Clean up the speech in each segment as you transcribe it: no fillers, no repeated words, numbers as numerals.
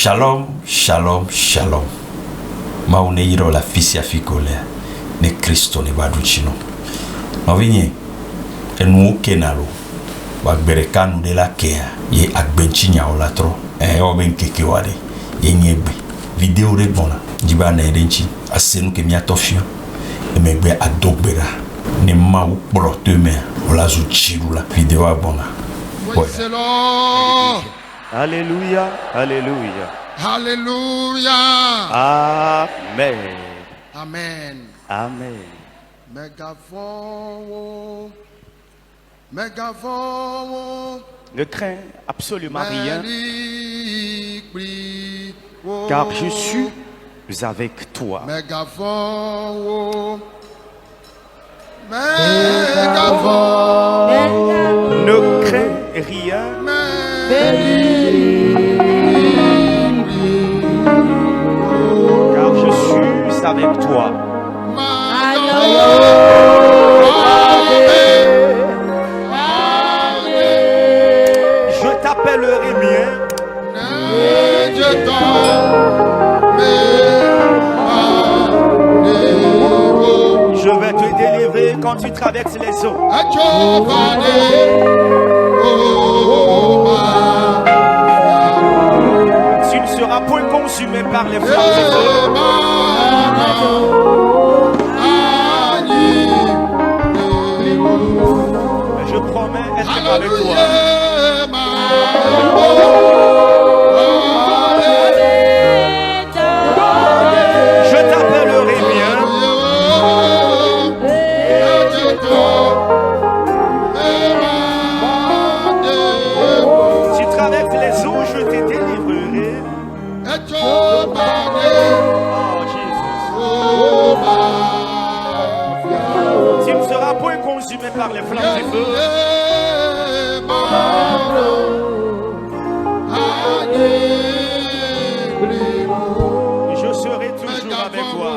Shalom, shalom, shalom. Maune yiro la fisi afikole ne Kristo ne baduchino. Mavinye enu kenalo bagberekanu de la kea ye agbenchinya olatro oben keke wade ye nyebe video rebona jiba na edenchi asenu ke miatofio emegbe adogbera ne ma u proteme olazu chirula video abona. Alléluia, alléluia. Hallelujah. Amen. Amen. Amen. Mégaphone. Mégaphone. Ne crains absolument rien, car je suis avec toi. Mégaphone. Mégaphone. Ne crains rien, car je suis avec toi. Je t'appellerai bien. Je vais te délivrer quand tu traverses les eaux. Tu ne seras point consumé par les flammes du feu. Je promets être avec toi. Je t'appellerai bien. Tu traverses les eaux, je te délivrerai. Oh Jésus. Tu ne seras point consumé par les flammes du feu. Je serai toujours avec toi.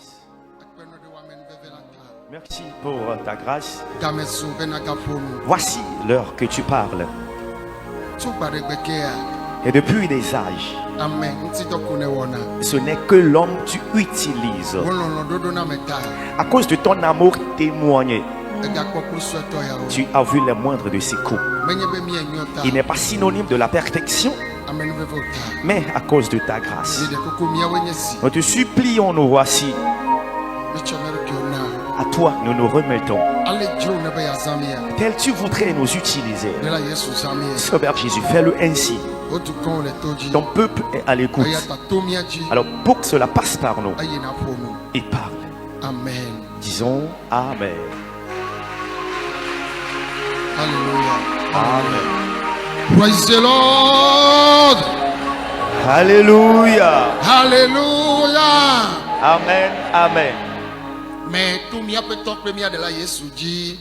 grâce. Merci pour ta grâce. Voici l'heure que tu parles. Et depuis des âges, ce n'est que l'homme que tu utilises. À cause de ton amour témoigné, tu as vu les moindres de ses coups. Il n'est pas synonyme de la perfection, mais à cause de ta grâce. Nous te supplions, nous voici. À toi, nous nous remettons. Tel tu voudrais nous utiliser. Sauveur Jésus, fais-le ainsi. Ton peuple est à l'écoute. Alors, pour que cela passe par nous, il parle. Amen. Disons Amen. Alléluia. Amen. Praise the Lord. Alléluia. Alléluia. Amen. Amen. Mais tout mia peut être premier de la Yesu dit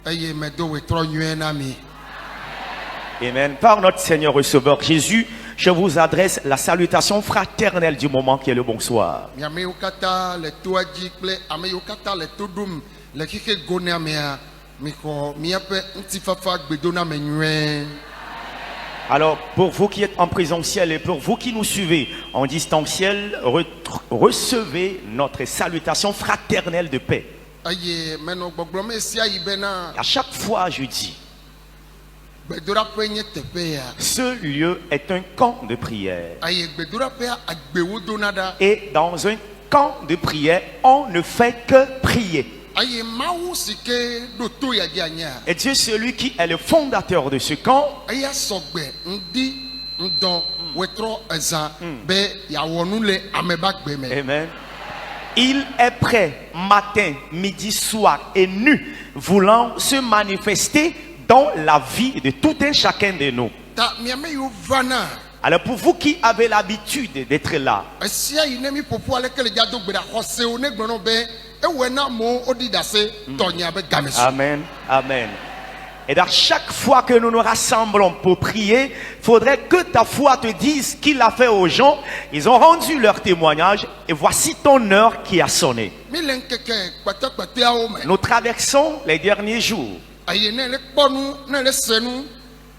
ayez mes deux et trois nuits nami. Amen. Par notre Seigneur et Sauveur Jésus, je vous adresse la salutation fraternelle du moment qui est le bonsoir. Miame yokata le toaji ple ame yokata le todum le kike gona mea miko miape ntifafa gbedona menue. Alors, pour vous qui êtes en présentiel et pour vous qui nous suivez en distanciel, recevez notre salutation fraternelle de paix. Aye meno gbogbome sia ibena À chaque fois, je dis, gbedora pe nye tepe ya. ce lieu est un camp de prière. Aye gbedora pe agbewo donada. Et dans un camp de prière, on ne fait que prier. Aye mawu sike doto ya dianya. Et Dieu, celui qui est le fondateur de ce camp, Aye sogbe ndi ndon wetro eza be ya wonu le ameba gbeme. Amen, il est prêt matin, midi, soir et nu, voulant se manifester dans la vie de tout un chacun de nous. Ta miame yo vana. Alors pour vous qui avez l'habitude d'être là, Esia inemi popo ale kele jado gbeda hose o ne gbono be ewena mo odidase tonya be gamesu. Amen, Amen. Et dans chaque fois que nous nous rassemblons pour prier, il faudrait que ta foi te dise qu'il a fait aux gens. Ils ont rendu leur témoignage et voici ton heure qui a sonné. Milenkeke kpate kpate awo me. Nous traversons les derniers jours. Aye ne le kponu ne le senu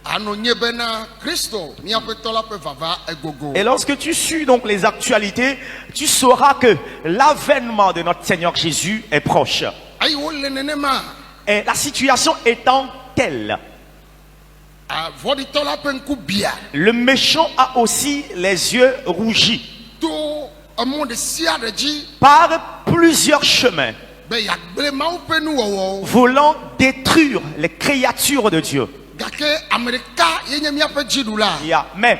ano nyebena Christo miape tola pe vava egogo. Et lorsque tu suis donc les actualités, tu sauras que l'avènement de notre Seigneur Jésus est proche. Aye wo le nenema. Et la situation étant telle, Vodi tola pe nku bia. le méchant a aussi les yeux rougis To amonde sia de ji par plusieurs chemins, be ya gble mawu pe nu wowo. voulant détruire les créatures de Dieu. Gake Amerika yenye miape jidula. Mais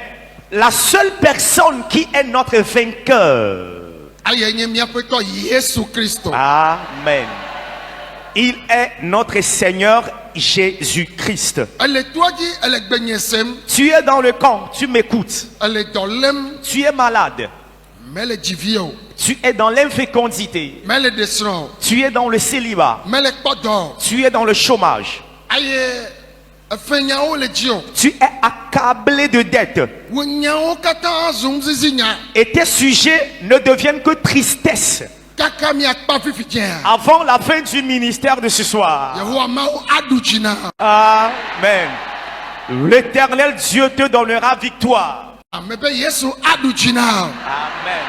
la seule personne qui est notre vainqueur, Aye yenye miape to Yesu Christo. Amen, il est notre Seigneur Jésus-Christ. Elle est toi dit elle est benyesem. Tu es dans le camp, tu m'écoutes. Elle est dans l'em. Tu es malade, Mais le divio. tu es dans l'infécondité, Mais le desron. tu es dans le célibat, Mais le podor. tu es dans le chômage, Aye fenyao le dio. tu es accablé de dettes Wonyao kata zumzizinya. et tes sujets ne deviennent que tristesse. Kaka mi akpa fifitien. Avant la fin du ministère de ce soir. Yehowa mau adujina. Amen. L'Éternel Dieu te donnera victoire. Amebe Yesu adujina. Amen.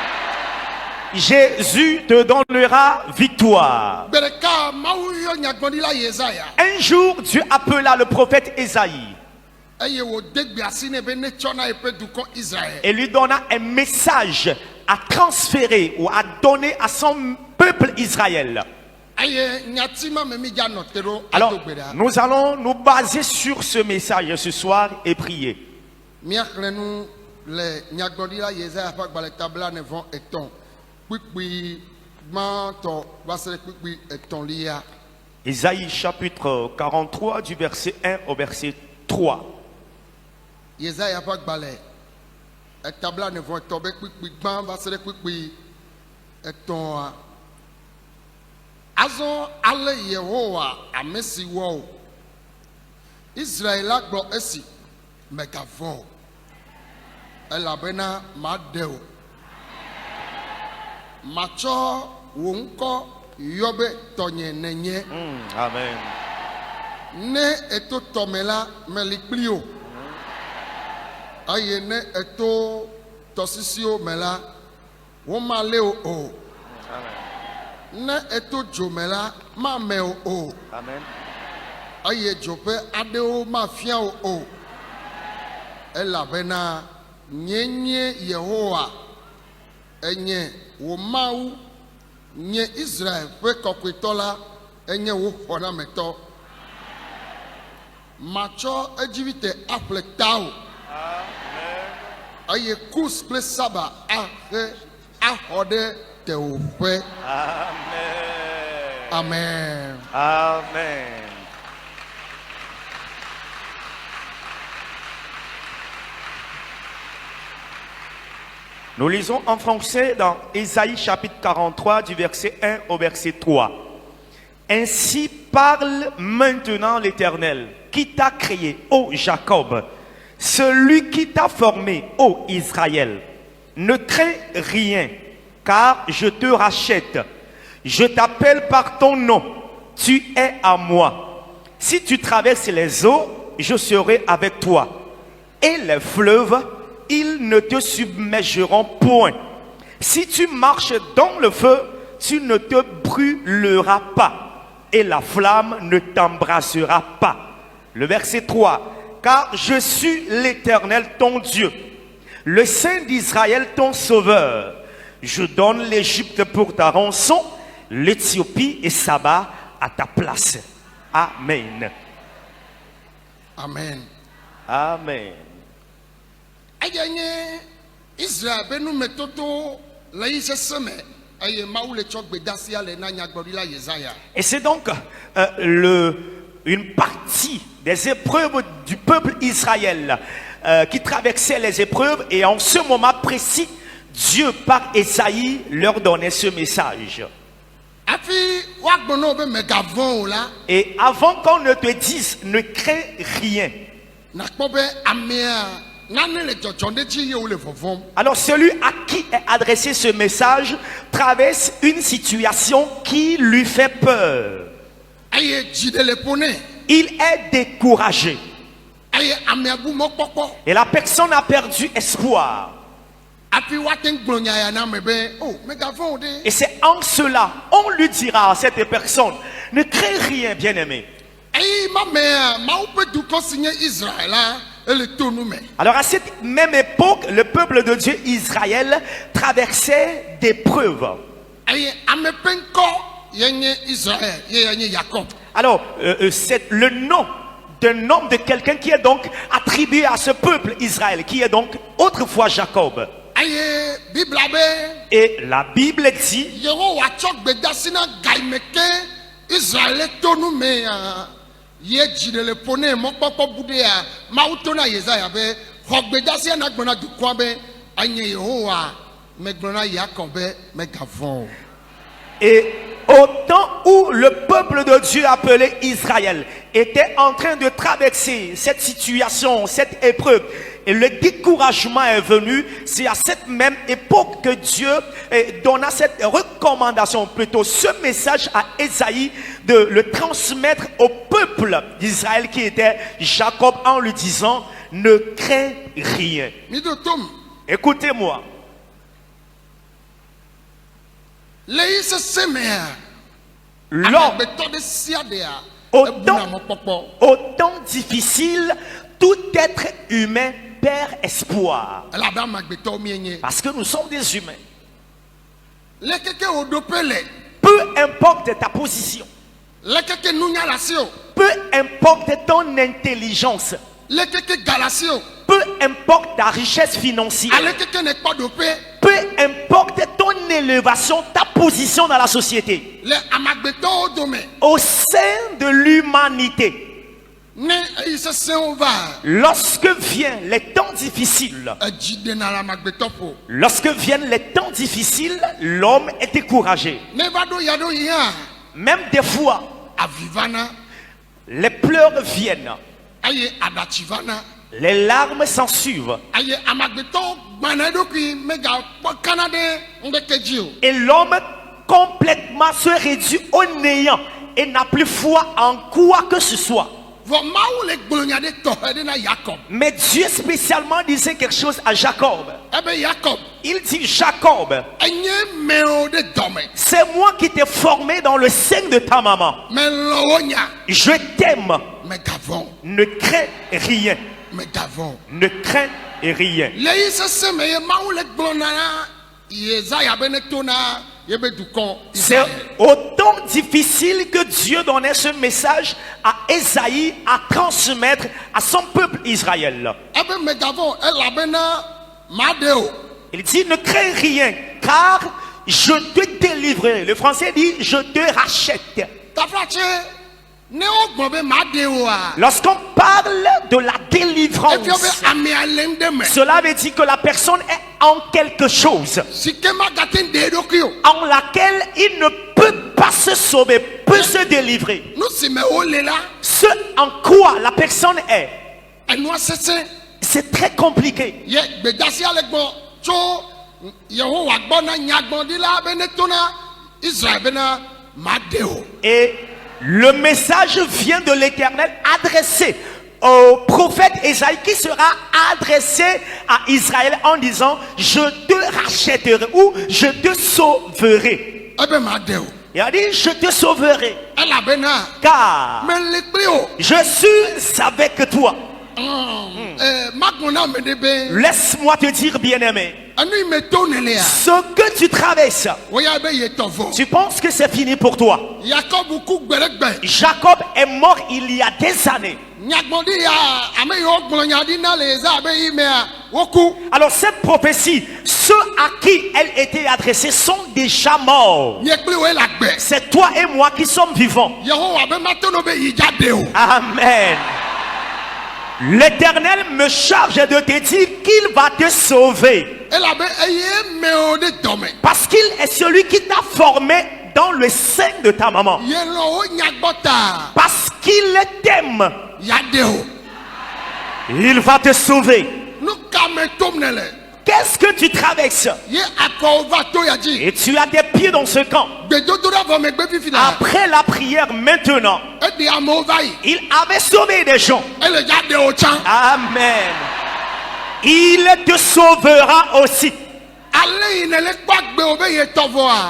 Jésus te donnera victoire. Bereka mau yo nyagondila Yesaya. Un jour, Dieu appela le prophète Ésaïe Aye wo degbe asine be ne chona epe duko Israël. et lui donna un message à transférer ou à donner à son peuple Israël. Aye nyatima me mi ja notero Alors, adogbeda. nous allons nous baser sur ce message ce soir et prier. Miakrenu le nyagondila Yesaya pa gbale tabla ne vont eton. Kpikpi gbanto basere kpikpi eton liya. Ésaïe chapitre 43 du verset 1 au verset 3. Yesaya pa gbale etabla ne vont eton be kpikpi gban basere kpikpi eton a. Azon ale Yehowa amesi wo. Israel agbo esi megavon. Elabena madeo. Macho wonko yobe tonye nenye. Amen. Ne eto tomela meliklio. Aye ne eto tosisio mela woma leo o. Amen. Ne eto jomela ma meo o. Amen. Aye jope adeo ma fiao o. Elabena nyenye Yehowa enye wo mau nye Israel pe kokwetola enye wo hona meto macho ejibite afletao. Amen. Aye kus ple saba ahode te ope. Amen. Amen. Amen. Nous lisons en français dans Ésaïe chapitre 43 du verset 1 au verset 3. Ainsi parle maintenant l'Éternel qui t'a créé, ô Jacob, celui qui t'a formé, ô Israël. Ne crains rien, car je te rachète. Je t'appelle par ton nom, tu es à moi. Si tu traverses les eaux, je serai avec toi. Et les fleuves, ils ne te submergeront point. Si tu marches dans le feu, tu ne te brûleras pas, et la flamme ne t'embrasera pas. Le verset 3. Car je suis l'Éternel ton Dieu, le Saint d'Israël ton sauveur. Je donne l'Égypte pour ta rançon, l'Éthiopie et Saba à ta place. Amen. Amen. Amen. Ayenye Israel benu metoto la yise seme aye maule chok bedasi ale na nyagbodila Yesaya. Et c'est donc une partie des épreuves du peuple Israël qui traversait les épreuves, et en ce moment précis, Dieu par Esaïe leur donnait ce message. Et avant qu'on ne te dise ne crains rien, alors celui à qui est adressé ce message traverse une situation qui lui fait peur. Il est découragé. Et la personne a perdu espoir. Et c'est en cela, on lui dira à cette personne, ne crains rien, bien-aimé. Alors à cette même époque, le peuple de Dieu, Israël, traversait des preuves. Alors, c'est le nom d'un homme, de quelqu'un qui est donc attribué à ce peuple Israël, qui est donc autrefois Jacob. Et la Bible dit, et au temps où le peuple de Dieu appelé Israël était en train de traverser cette situation, cette épreuve, et le découragement est venu, c'est à cette même époque que Dieu donna cette recommandation, plutôt ce message à Ésaïe, de le transmettre au peuple d'Israël qui était Jacob, en lui disant, ne crains rien. Écoutez-moi. Autant difficile, tout être humain perd espoir. Parce que nous sommes des humains. Peu importe ta position, peu importe ton intelligence, peu importe ta richesse financière, peu importe ton élévation, ta position dans la société, au sein de l'humanité, lorsque viennent les temps difficiles, l'homme est découragé. Même des fois, les pleurs viennent, les larmes s'en suivent, et l'homme complètement se réduit au néant et n'a plus foi en quoi que ce soit. Mais Dieu spécialement disait quelque chose à Jacob. Il dit: Jacob, c'est moi qui t'ai formé dans le sein de ta maman. Je t'aime. Ne crains rien. Ne crains rien. C'est autant difficile que Dieu donnait ce message à Ésaïe à transmettre à son peuple Israël. Il dit: ne crains rien, car je te délivrerai. Le français dit: je te rachète. Lorsqu'on parle de la délivrance, cela veut dire que la personne est en quelque chose en laquelle il ne peut pas se sauver, peut se délivrer. Ce en quoi la personne est, c'est très compliqué. Et le message vient de l'Éternel adressé au prophète Ésaïe, qui sera adressé à Israël en disant: je te rachèterai ou je te sauverai. Il a dit: je te sauverai, car je suis avec toi. Laisse-moi te dire, bien-aimé, ce que tu traverses, tu penses que c'est fini pour toi. Jacob est mort il y a des années. Alors cette prophétie, ceux à qui elle était adressée sont déjà morts. C'est toi et moi qui sommes vivants. Amen. L'Éternel me charge de te dire qu'il va te sauver, parce qu'il est celui qui t'a formé dans le sein de ta maman, parce qu'il t'aime. Il va te sauver. Qu'est-ce que tu traverses? Et tu as tes pieds dans ce camp. Après la prière maintenant, il avait sauvé des gens. Amen. Il te sauvera aussi.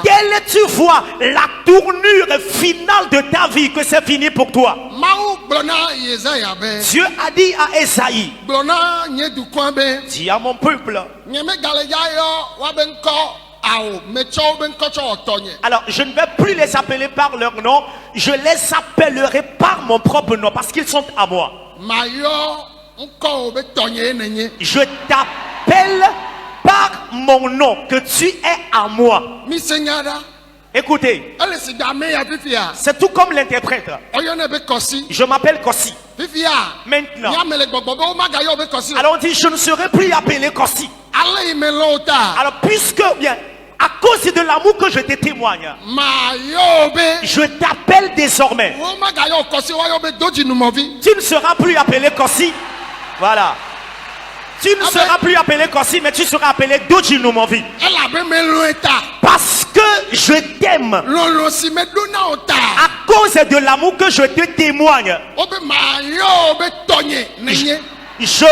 Quelle tu vois la tournure finale de ta vie, que c'est fini pour toi? Dieu a dit à Ésaïe: dis à mon peuple. Alors je ne vais plus les appeler par leur nom, je les appellerai par mon propre nom, parce qu'ils sont à moi. Je t'appelle par mon nom, que tu es à moi. Écoutez, c'est tout comme l'interprète. Je m'appelle Kossi. Maintenant, alors on dit: je ne serai plus appelé Kossi. Alors puisque bien, à cause de l'amour que je te témoigne, je t'appelle désormais. Tu ne seras plus appelé Kossi. Voilà. Tu ne seras plus appelé Kossi, mais tu seras appelé Dojinomovi. Parce que je t'aime. À cause de l'amour que je te témoigne, je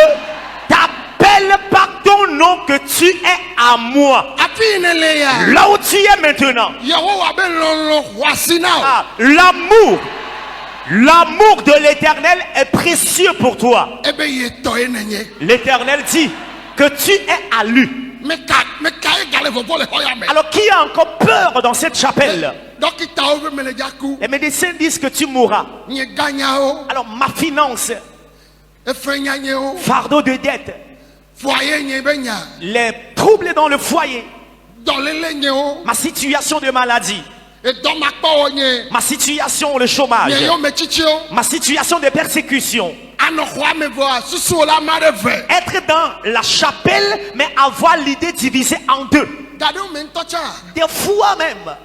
t'appelle par ton nom, que tu es à moi. Là où tu es maintenant, l'amour de l'Éternel est précieux pour toi. L'Éternel dit que tu es à lui. Alors qui a encore peur dans cette chapelle? Les médecins disent que tu mourras. Alors ma finance, fardeau de dette, les troubles dans le foyer, ma situation de maladie, ma situation le chômage, ma situation de persécution, être dans la chapelle mais avoir l'idée divisée en deux. Des fois même,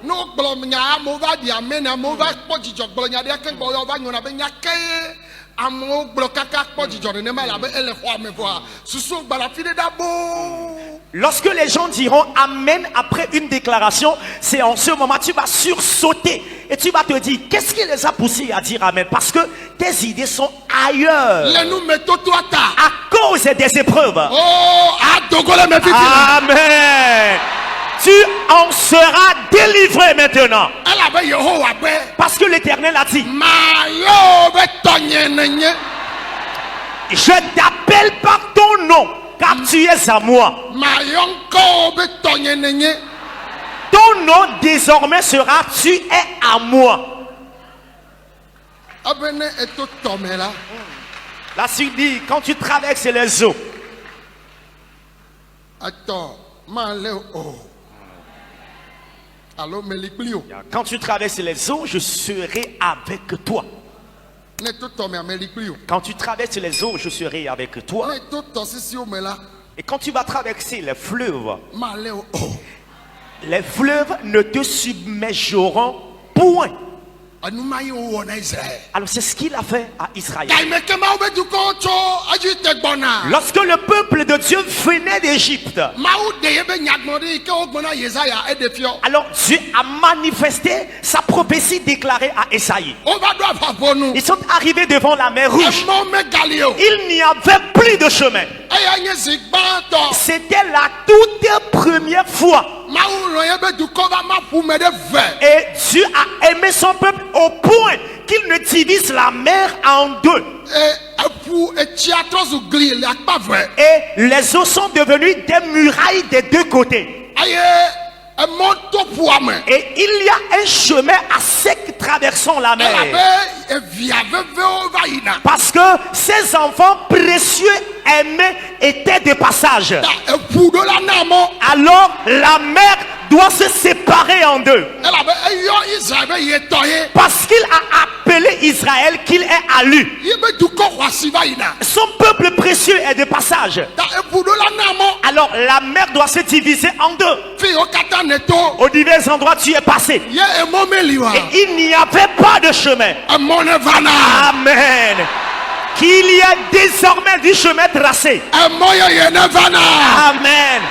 Lorsque les gens diront Amen après une déclaration, c'est en ce moment tu vas sursauter et tu vas te dire qu'est-ce qui les a poussés à dire Amen? Parce que tes idées sont ailleurs à cause des épreuves. Amen. Tu en seras délivré maintenant. Parce que l'Éternel a dit je t'appelle par ton nom car tu es à moi. Ton nom désormais sera tu es à moi. La suite dit quand tu traverses les eaux. Quand tu traverses les eaux, je serai avec toi. Quand tu traverses les eaux, je serai avec toi. Et quand tu vas traverser les fleuves ne te submergeront point. Alors c'est ce qu'il a fait à Israël. Lorsque le peuple de Dieu venait d'Égypte, alors Dieu a manifesté sa prophétie déclarée à Esaïe. Ils sont arrivés devant la mer Rouge. Il n'y avait plus de chemin. C'était la toute première fois. Et Dieu a aimé son peuple au point qu'il ne divise la mer en deux. Et les eaux sont devenues des murailles des deux côtés. Et il y a un chemin à sec traversant la mer. Parce que ces enfants précieux aimés étaient de passage. Alors la mer doit se séparer en deux. Parce qu'il a appelé Israël qu'il est à lui. Son peuple précieux est de passage. Alors la mer doit se diviser en deux. Aux divers endroits tu es passé. Et il n'y avait pas de chemin. Amen. Qu'il y ait désormais du chemin tracé. Amen.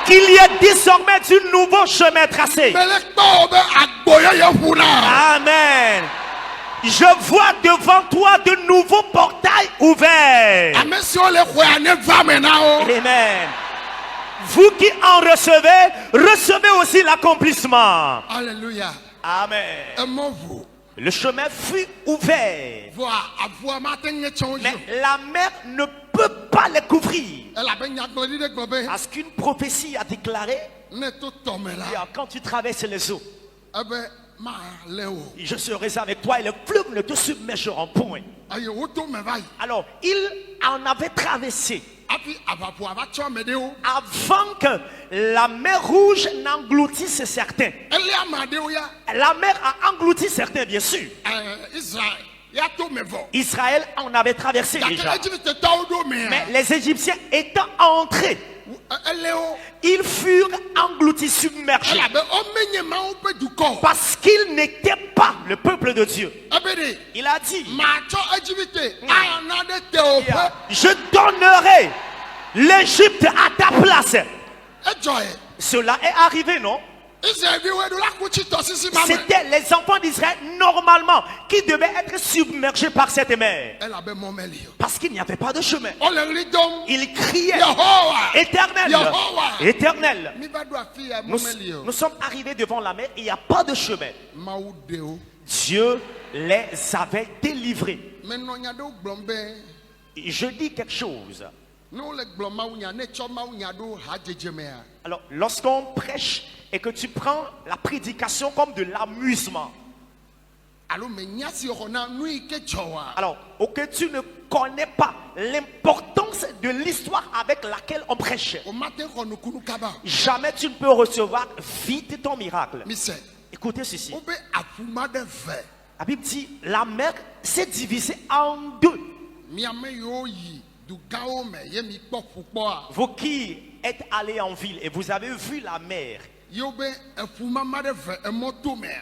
Qu'il y ait désormais du nouveau chemin tracé. Amen. Je vois devant toi de nouveaux portails ouverts. Amen. Vous qui en recevez, recevez aussi l'accomplissement. Alléluia. Amen. Le chemin fut ouvert. Mais la mer ne peut pas les couvrir. Parce qu'une prophétie a déclaré quand tu traverses les eaux, je serai avec toi et les fleuves ne te submergeront point. Alors il en avait traversé avant que la mer Rouge n'engloutisse certains. La mer a englouti certains, bien sûr. Israël en avait traversé déjà. Mais les Égyptiens étant entrés, ils furent engloutis, submergés. Parce qu'ils n'étaient pas le peuple de Dieu. Il a dit, je donnerai l'Égypte à ta place. Cela est arrivé, non? C'était les enfants d'Israël normalement qui devaient être submergés par cette mer. Parce qu'il n'y avait pas de chemin. Ils criaient Éternel, Éternel. Nous sommes arrivés devant la mer et il n'y a pas de chemin. Dieu les avait délivrés. Je dis quelque chose. Alors, lorsqu'on prêche et que tu prends la prédication comme de l'amusement, alors que tu ne connais pas l'importance de l'histoire avec laquelle on prêche, jamais tu ne peux recevoir vite ton miracle. Écoutez ceci. La Bible dit la mer s'est divisée en deux. Vous qui êtes allés en ville et vous avez vu la mer,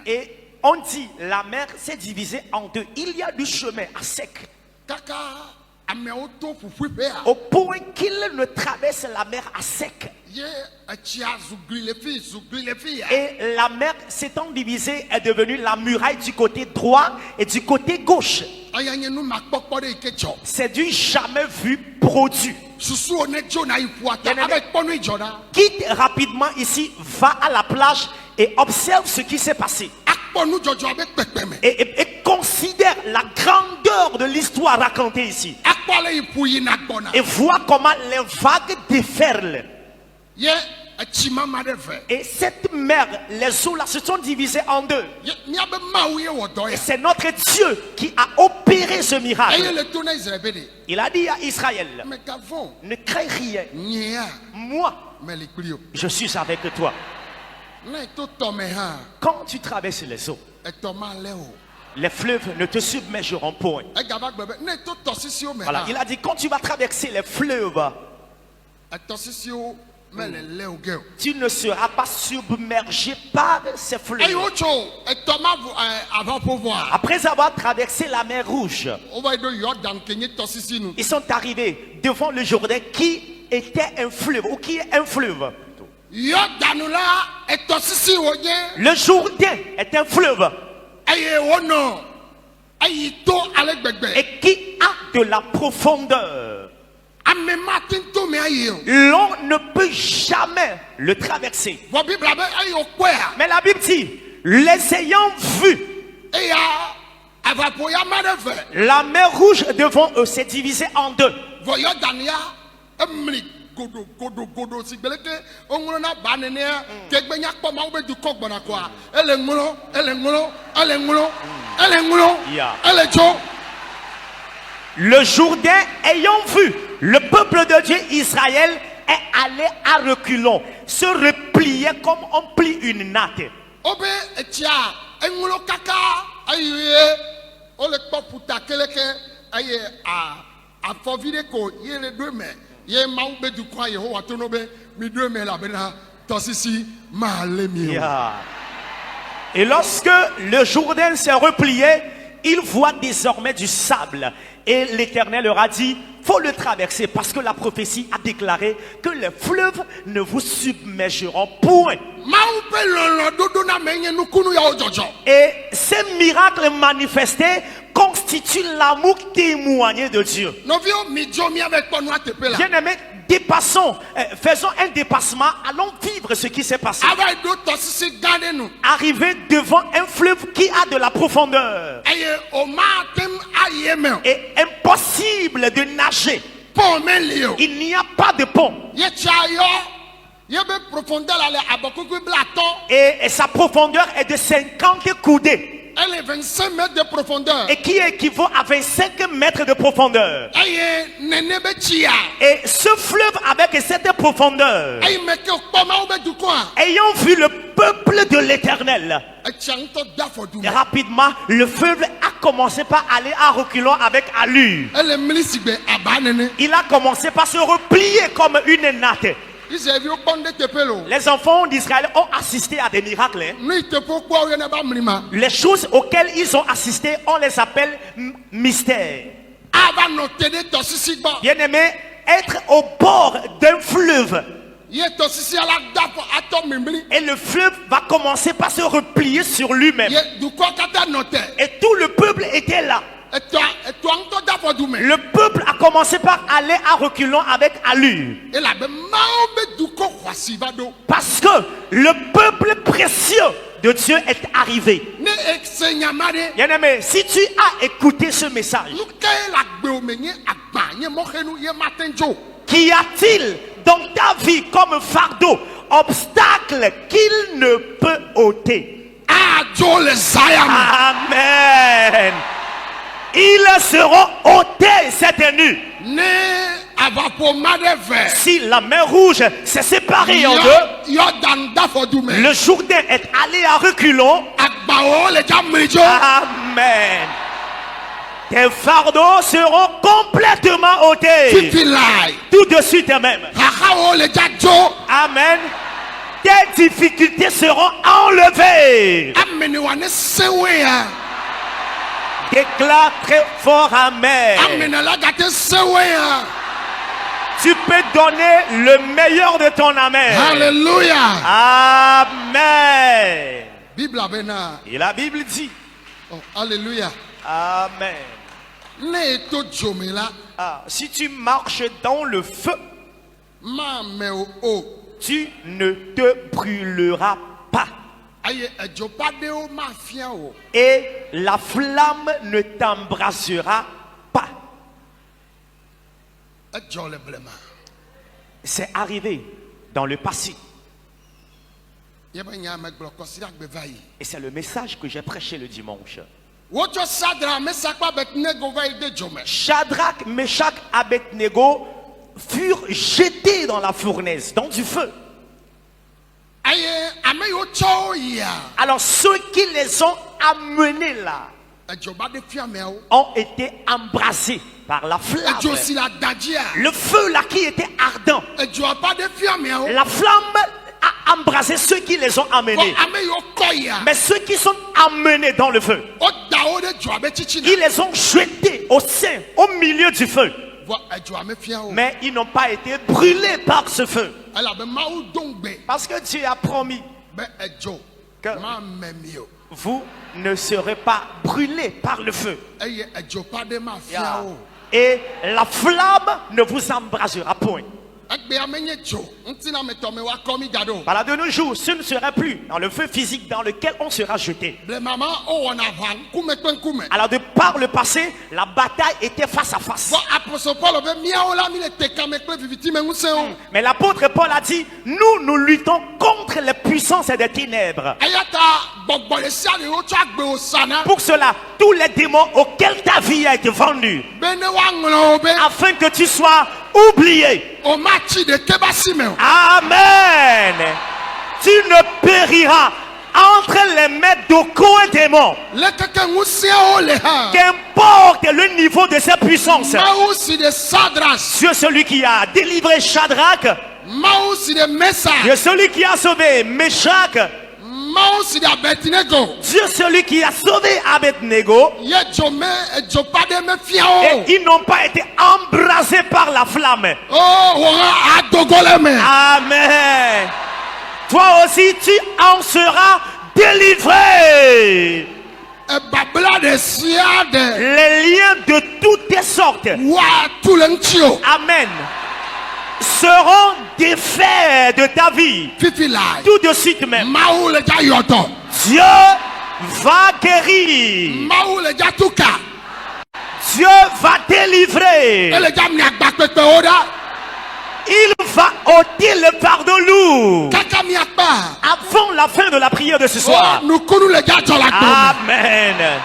et on dit la mer s'est divisée en deux. Il y a du chemin à sec au point qu'ils ne traversent la mer à sec. Et la mer s'étant divisée est devenue la muraille du côté droit et du côté gauche. C'est du jamais vu produit. Quitte rapidement ici, va à la plage et observe ce qui s'est passé. Et considère la grandeur de l'histoire racontée ici. Et vois comment les vagues déferlent. Et cette mer, les eaux là se sont divisées en deux. Et c'est notre Dieu qui a opéré ce miracle. Il a dit à Israël, ne crains rien. Moi, je suis avec toi. Quand tu traverses les eaux, les fleuves ne te submergeront point. Voilà, il a dit, quand tu vas traverser les fleuves, tu ne seras pas submergé par ces fleuves. Après avoir traversé la mer Rouge, ils sont arrivés devant le Jourdain qui était un fleuve, ou qui est un fleuve. Le Jourdain est un fleuve. Et qui a de la profondeur. L'on ne peut jamais le traverser. Mais la Bible dit, les ayant vus, la mer Rouge devant eux s'est divisée en deux. Le Jourdain ayant vu le peuple de Dieu Israël est allé à reculons, se repliait comme on plie une natte. Et lorsque le Jourdain s'est replié, il voit désormais du sable. Et l'Éternel leur a dit, faut le traverser parce que la prophétie a déclaré que les fleuves ne vous submergeront point. Et ces miracles manifestés constituent l'amour témoigné de Dieu. Bien-aimés, dépassons, faisons un dépassement, allons vivre ce qui s'est passé. Arriver devant un fleuve qui a de la profondeur. Et impossible de nager. Il n'y a pas de pont. Et sa profondeur est de 50 coudées. Elle est 25 mètres de profondeur. Et qui équivaut à 25 mètres de profondeur. Et ce fleuve avec cette profondeur, ayant vu le peuple de l'Éternel, rapidement le fleuve a commencé par aller à reculons avec allure. Il a commencé par se replier comme une natte. Les enfants d'Israël ont assisté à des miracles. Les choses auxquelles ils ont assisté, on les appelle mystères. Bien-aimé, être au bord d'un fleuve. Et le fleuve va commencer par se replier sur lui-même. Et tout le peuple était là. Le peuple a commencé par aller à reculons avec allure. Parce que le peuple précieux de Dieu est arrivé. Bien-aimé, si tu as écouté ce message, qu'y a-t-il dans ta vie comme fardeau, obstacle qu'il ne peut ôter? Amen. Ils seront ôtés cette nuit. Si la mer Rouge s'est séparée en deux, le Jourdain est allé à reculons. Amen. Tes fardeaux seront complètement ôtés. Tout de suite même. Amen. Tes difficultés seront enlevées. Déclare très fort Amen. Tu peux donner le meilleur de ton Amen. Alléluia. Amen. Et la Bible dit. Oh, alléluia. Amen. Si tu marches dans le feu, tu ne te brûleras pas. Et la flamme ne t'embrasera pas. C'est arrivé dans le passé. Et c'est le message que j'ai prêché le dimanche. Shadrach, Meshach, Abednego furent jetés dans la fournaise, dans du feu. Alors ceux qui les ont amenés là ont été embrasés par la flamme. Le feu là qui était ardent, la flamme a embrasé ceux qui les ont amenés. Mais ceux qui sont amenés dans le feu, ils les ont jetés au sein, au milieu du feu. Mais ils n'ont pas été brûlés par ce feu. Parce que Dieu a promis que vous ne serez pas brûlés par le feu. Et la flamme ne vous embrasera point. Voilà, de nos jours, ce ne sera plus dans le feu physique dans lequel on sera jeté. Alors de par le passé, la bataille était face à face. Mais l'apôtre Paul a dit, nous luttons contre les puissances des ténèbres. Pour cela, tous les démons auxquels ta vie a été vendue, afin que tu sois oublié. Amen. Tu ne périras entre les mains d'aucun démon. Qu'importe le niveau de sa puissance. Dieu, celui qui a délivré Shadrach, Dieu, celui qui a sauvé Meshach, Dieu, celui qui a sauvé Abednego, et ils n'ont pas été embrasés par la flamme. Amen. Toi aussi, tu en seras délivré. Les liens de toutes sortes, Amen, seront défaits de ta vie tout de suite même. Dieu va guérir. Dieu va délivrer. Il va ôter le fardeau lourd avant la fin de la prière de ce soir. Amen.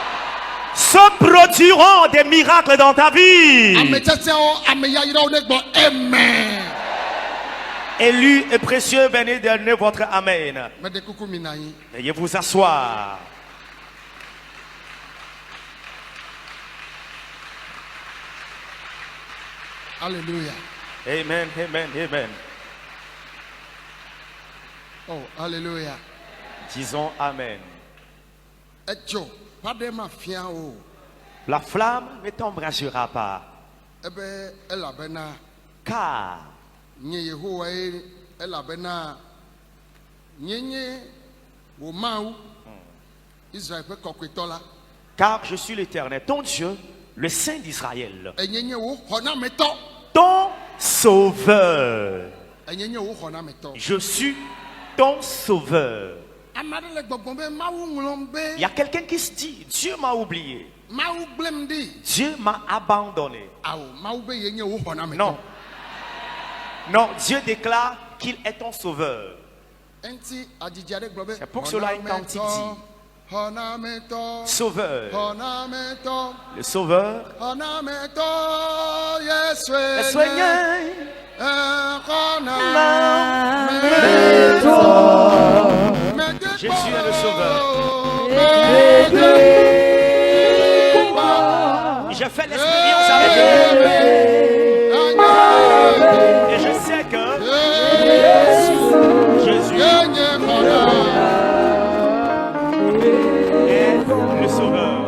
Se produiront des miracles dans ta vie. Élu et précieux, venez donner votre Amen. Veuillez vous asseoir. Alléluia. Amen, amen, amen. Oh, alléluia. Disons Amen. La flamme ne t'embrasera pas. Car je suis l'Éternel, ton Dieu, le Saint d'Israël, ton Sauveur. Je suis ton Sauveur. Il y a quelqu'un qui se dit, Dieu m'a oublié, Dieu m'a abandonné. Non. Non, Dieu déclare qu'il est ton Sauveur. C'est pour cela qu'il dit Sauveur. Le Sauveur. Le Seigneur. Jésus est le Sauveur. J'ai fait l'expérience avec lui. Et je sais que Jésus est le Sauveur.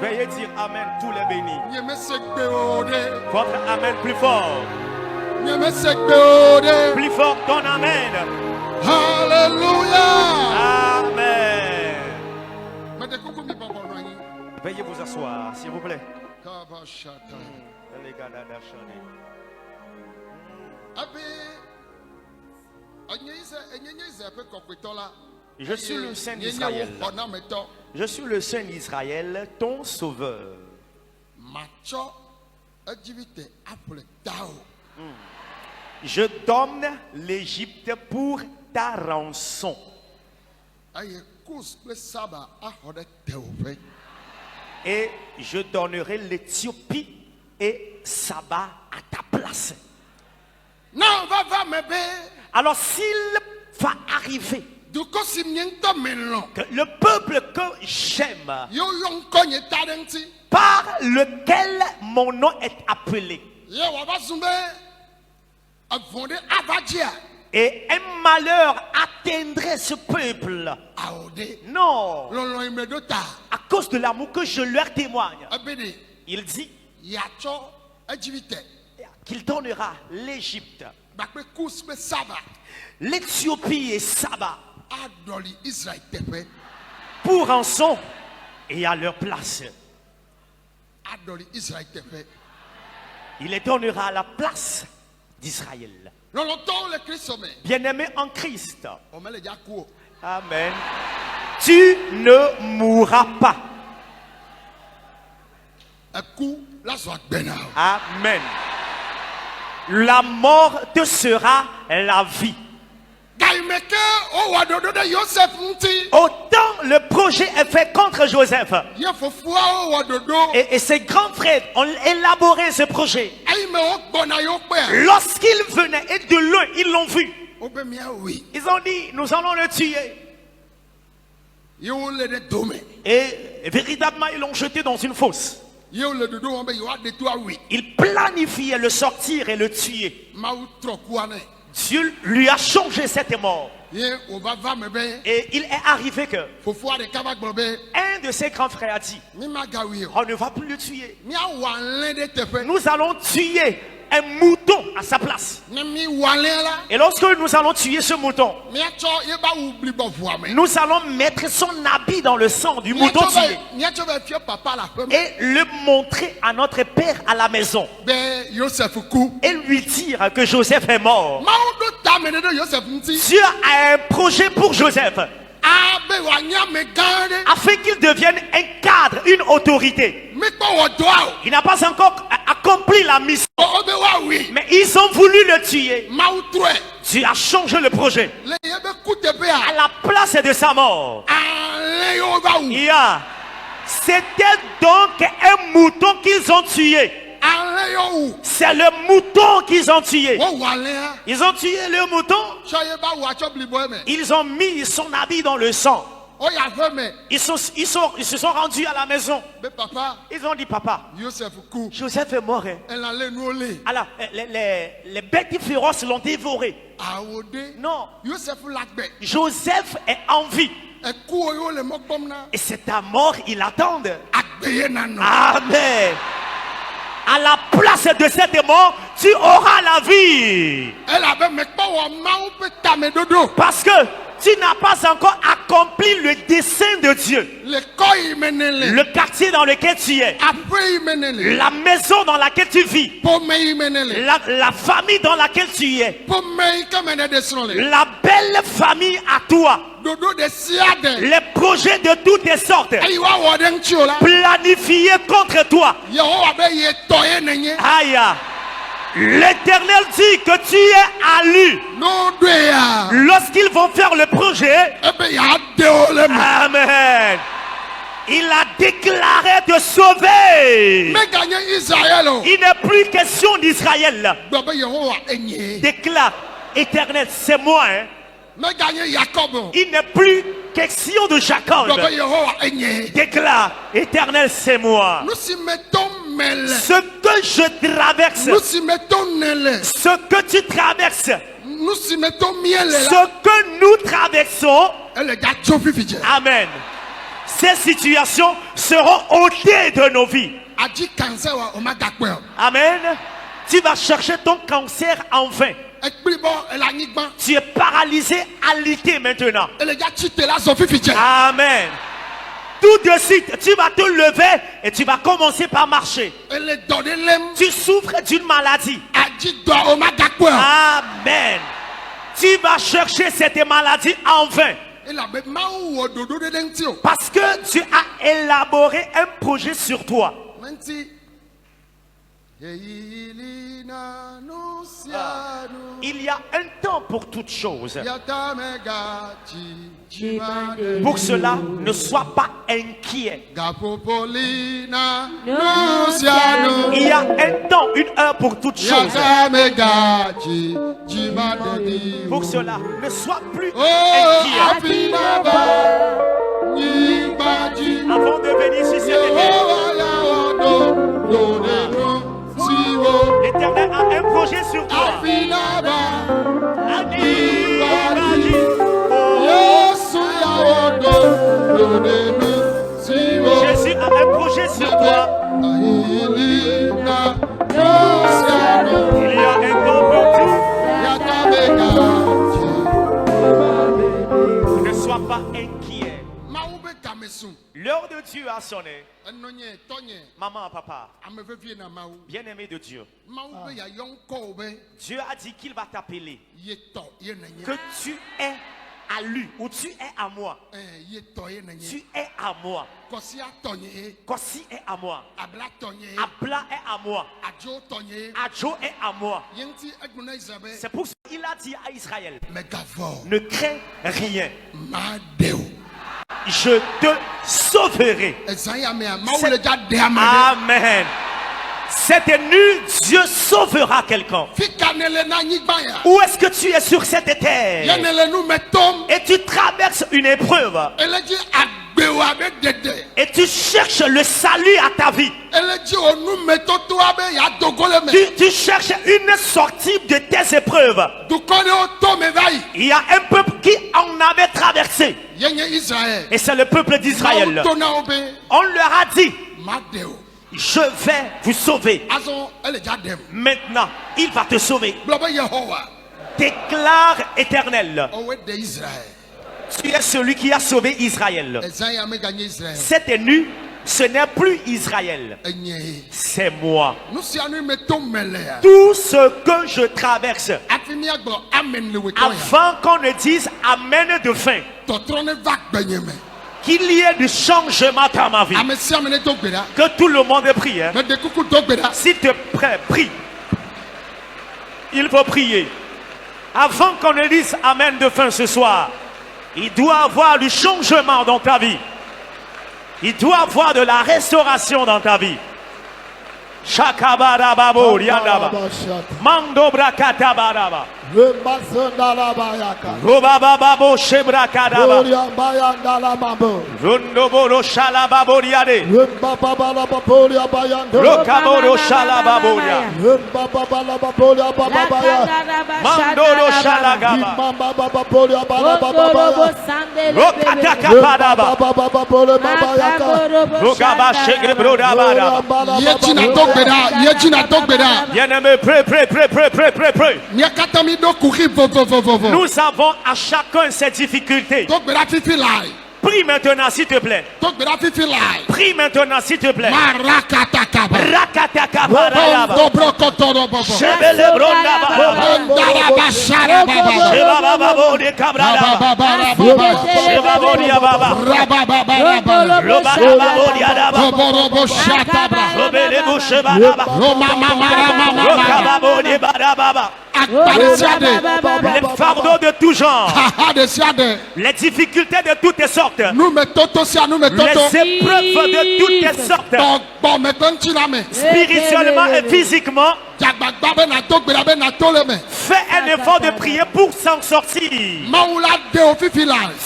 Veuillez dire Amen, tous les bénis. Votre Amen plus fort. Plus fort ton Amen. Alléluia. Amen. Veuillez vous asseoir, s'il vous plaît. Je suis le Saint d'Israël. Je suis le Saint d'Israël, ton sauveur. Je donne l'Égypte pour ta rançon. Et je donnerai l'Éthiopie et Saba à ta place. Alors s'il va arriver que le peuple que j'aime, par lequel mon nom est appelé, et un malheur atteindrait ce peuple, non, à cause de l'amour que je leur témoigne, il dit qu'il donnera l'Égypte, l'Éthiopie et Saba pour rançon et à leur place. Il les donnera à la place d'Israël. Bien-aimé en Christ. Amen. Tu ne mourras pas. Amen. La mort te sera la vie. Autant le projet est fait contre Joseph, et ses grands frères ont élaboré ce projet. Lorsqu'il venait et de loin ils l'ont vu, ils ont dit nous allons le tuer. Et véritablement ils l'ont jeté dans une fosse. Ils planifiaient le sortir et le tuer. Dieu lui a changé cette mort. Et il est arrivé que un de ses grands frères a dit on ne va plus le tuer. Nous allons tuer un mouton à sa place. Et lorsque nous allons tuer ce mouton, nous allons mettre son habit dans le sang du mouton tué et le montrer à notre père à la maison et lui dire que Joseph est mort. Dieu a un projet pour Joseph afin qu'il devienne un cadre, une autorité. Il n'a pas encore accompli la mission, mais ils ont voulu le tuer. Dieu a changé le projet. À la place de sa mort, c'était donc un mouton qu'ils ont tué. C'est le mouton qu'ils ont tué. Ils ont tué le mouton. Ils ont mis son habit dans le sang. Ils se sont rendus à la maison. Ils ont dit papa, Joseph est mort. Alors les bêtes féroces l'ont dévoré. Non, Joseph est en vie. Et c'est ta mort il attend. Amen. À la place de cette mort, tu auras la vie. Parce que tu n'as pas encore accompli le dessein de Dieu. Le quartier dans lequel tu es, la maison dans laquelle tu vis, la famille dans laquelle tu es, la belle famille à toi, les projets de toutes les sortes planifiés contre toi. Aïe. L'Éternel dit que tu es à lui. Lorsqu'ils vont faire le projet, amen, il a déclaré de sauver. Il n'est plus question d'Israël. Déclare, Éternel, c'est moi. Il n'est plus question de Jacob. Déclare, Éternel, c'est moi. Ce que je traverse, ce que tu traverses, ce que nous traversons, amen, ces situations seront ôtées de nos vies. Amen. Tu vas chercher ton cancer en vain. Tu es paralysé, alité maintenant. Amen. Tout de suite, tu vas te lever et tu vas commencer par marcher. Tu souffres d'une maladie. Amen. Tu vas chercher cette maladie en vain. Parce que tu as élaboré un projet sur toi. Il y a un temps pour toutes choses. Pour cela, ne sois pas inquiet. Il y a un temps, une heure pour toutes choses. Pour cela, ne sois plus inquiet. Avant de venir sur cette terre, l'Éternel a un projet sur toi. Jésus a un projet sur toi. Il y a un temps pour tout. Ne sois pas inquiet. L'heure de Dieu a sonné. Maman, papa, bien-aimé de Dieu, Dieu a dit qu'il va t'appeler, que tu es à lui ou tu es à moi. Tu es à moi. Kossi est à moi. Abla est à moi. Adjo est à moi. C'est pour ça qu'il a dit à Israël, ne crains rien. Je te sauverai. Amen. Cette nuit, Dieu sauvera quelqu'un. Où est-ce que tu es sur cette terre et tu traverses une épreuve et tu cherches le salut à ta vie? Tu cherches une sortie de tes épreuves. Il y a un peuple qui en avait traversé, et c'est le peuple d'Israël. On leur a dit, je vais vous sauver. Maintenant, il va te sauver. Déclare Éternel, tu es celui qui a sauvé Israël. Cette nuit, ce n'est plus Israël, c'est moi. Tout ce que je traverse, avant qu'on ne dise Amen de fin, qu'il y ait du changement dans ma vie. Que tout le monde prie. Hein? S'il te plaît, prie. Il faut prier. Avant qu'on ne dise Amen de fin ce soir, il doit y avoir du changement dans ta vie. Il doit y avoir de la restauration dans ta vie. Shakabarababo riandaba. Mando brakatabaraba. Robababo shebrakadaba. Rundoboro shalababo riade. Rokaboro shalababo. Mandoro shalagaba. Rokatakapadaba. Rokaba shegrebrodabada. Bien-aimé, prie. Nous avons à chacun ses difficultés. Prie maintenant s'il te plaît. Prie maintenant s'il te plaît. Les fardeaux de tout genre, les difficultés de toutes sortes, les épreuves de toutes sortes, spirituellement et physiquement. Fais un effort de prier pour s'en sortir.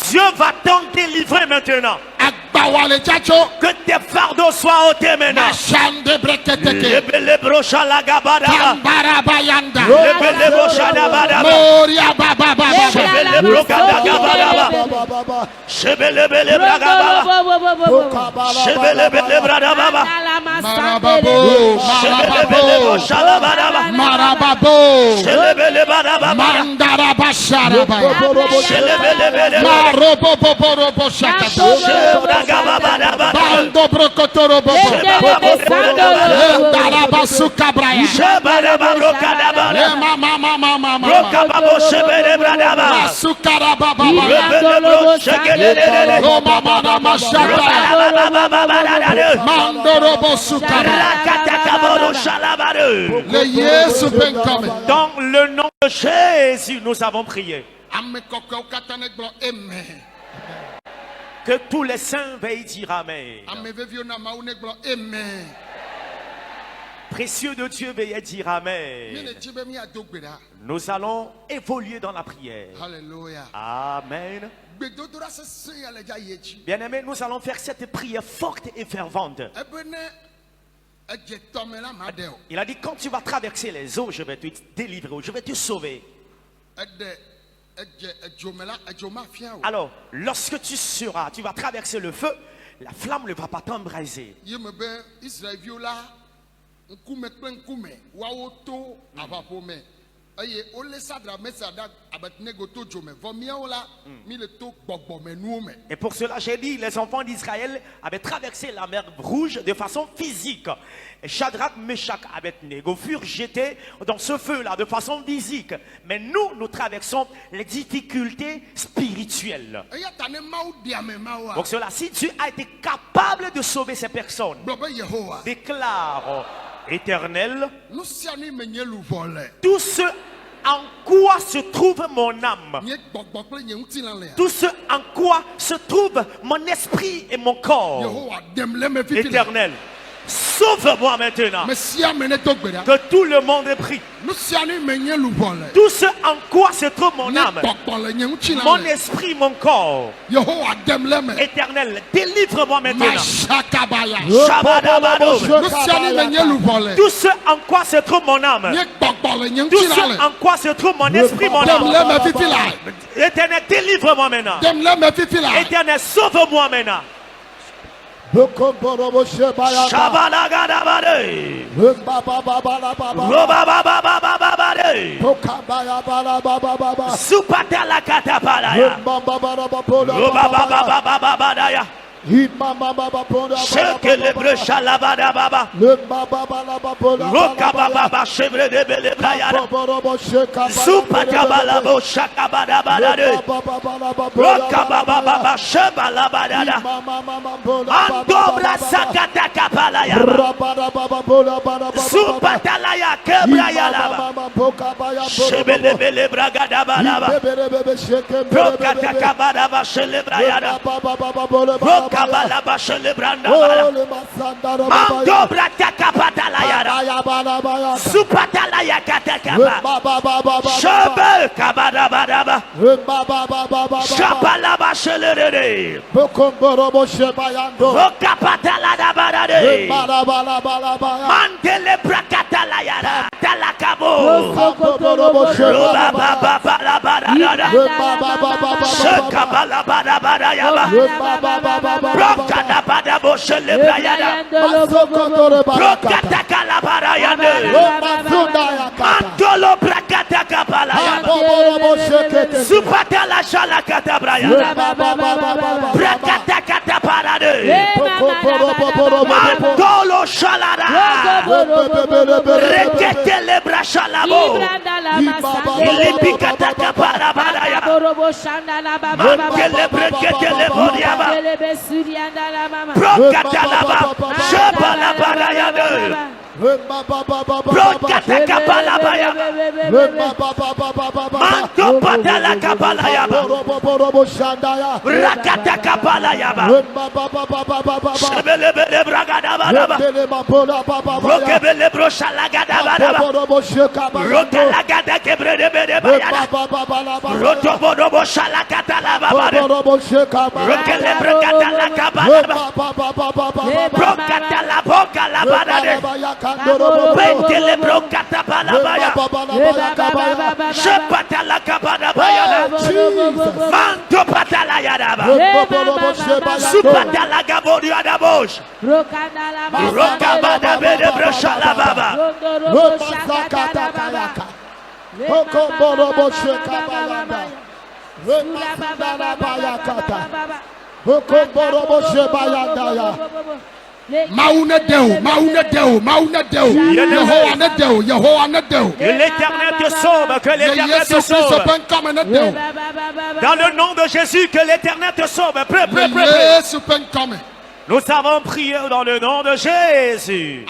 Dieu va t'en délivrer maintenant. Que tes fardeaux soient ôtés maintenant. Dans le nom de Jésus, nous avons prié. Que tous les saints veuillent dire Amen. Précieux de Dieu, veuillez dire Amen. Nous allons évoluer dans la prière. Alléluia. Amen. Bien-aimés, nous allons faire cette prière forte et fervente. Il a dit, quand tu vas traverser les eaux, je vais te délivrer, je vais te sauver. Alors, lorsque tu vas traverser le feu, la flamme ne va pas t'embraser. Et pour cela, j'ai dit, les enfants d'Israël avaient traversé la mer Rouge de façon physique. Et Shadrach, Meshach, Abednego furent jetés dans ce feu-là de façon physique. Mais nous traversons les difficultés spirituelles. Pour cela, si Dieu a été capable de sauver ces personnes, déclare Éternel, tout ce en quoi se trouve mon âme, tout ce en quoi se trouve mon esprit et mon corps, Éternel, sauve-moi maintenant. Que tout le monde ait pris. Tout ce en quoi se trouve mon âme, mon esprit, mon corps, Éternel, délivre-moi maintenant. Tout ce en quoi se trouve mon âme, tout ce en quoi se trouve mon esprit, mon âme, Éternel, délivre-moi maintenant. Éternel, sauve-moi maintenant. Shekelebre shalabada baba. Rokababa chevre de bele brayada. Supakabala bo shakabada badade. Rokababa baba shebalabada. Andobra sakata kapalaya. Supatalaya kebrayala. Shebele bele bragada baba. Rokata kabada ba shelebrayada. Kabala bashele branda mando brata kapata la yara supata ya katakaba shebe kabada badaba shabala bashele rede bokomboro sheba yando kapata la dabade mandele brakata la yara talakabo baba baba bada shakabala bada bada yaba Brokada bada boshele brayada. Brokata kalabara yande. Antolo brakata kapalaya. Supata la shala kata brayada. Brakata kata parade. Antolo shalada. Rekete le brashalabo. Ilipikata kapara badaya. Mantele brekete le bodiaba. Prokatalaba, Shabalabaya, Prokatakabalabaya, Manto Patala Kabalaya, Rakatakabalaya, Shabele Bragadaba, Rokebele Broshalagada, Rotalagada Kebrede, Rotobodo Shalakatalaba, Rokele Bragatala. Brocata la boca la banane. Vente le brocata balabaya. Je pata la cabana bayana. Manto pata la yadaba. Supata la gabori adabosh. Rocabada bede brocha la baba. Que l'Éternel te sauve, que l'Éternel te sauve. Dans le nom de Jésus, que l'Éternel te sauve. Nous avons prié dans le nom de Jésus.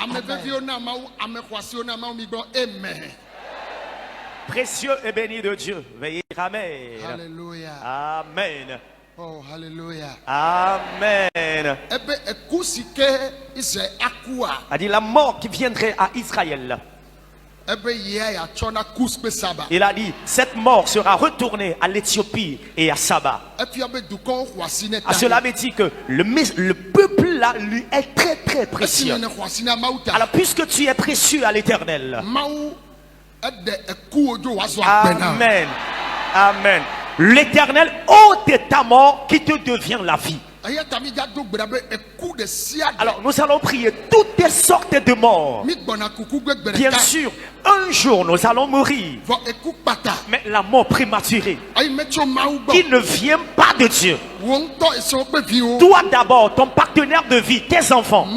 Précieux et béni de Dieu. Veillez. Amen. Alléluia. Amen. Oh, alléluia. Amen. A dit la mort qui viendrait à Israël. Il a dit cette mort sera retournée à l'Éthiopie et à Saba. À cela veut dire que le peuple là lui est très très précieux. Alors puisque tu es précieux à l'Éternel. Amen. Amen. L'Éternel ôte ta mort qui te devient la vie. Alors nous allons prier toutes les sortes de morts. Bien sûr, un jour nous allons mourir. Mais la mort prématurée qui ne vient pas de Dieu. Toi d'abord, ton partenaire de vie, tes enfants.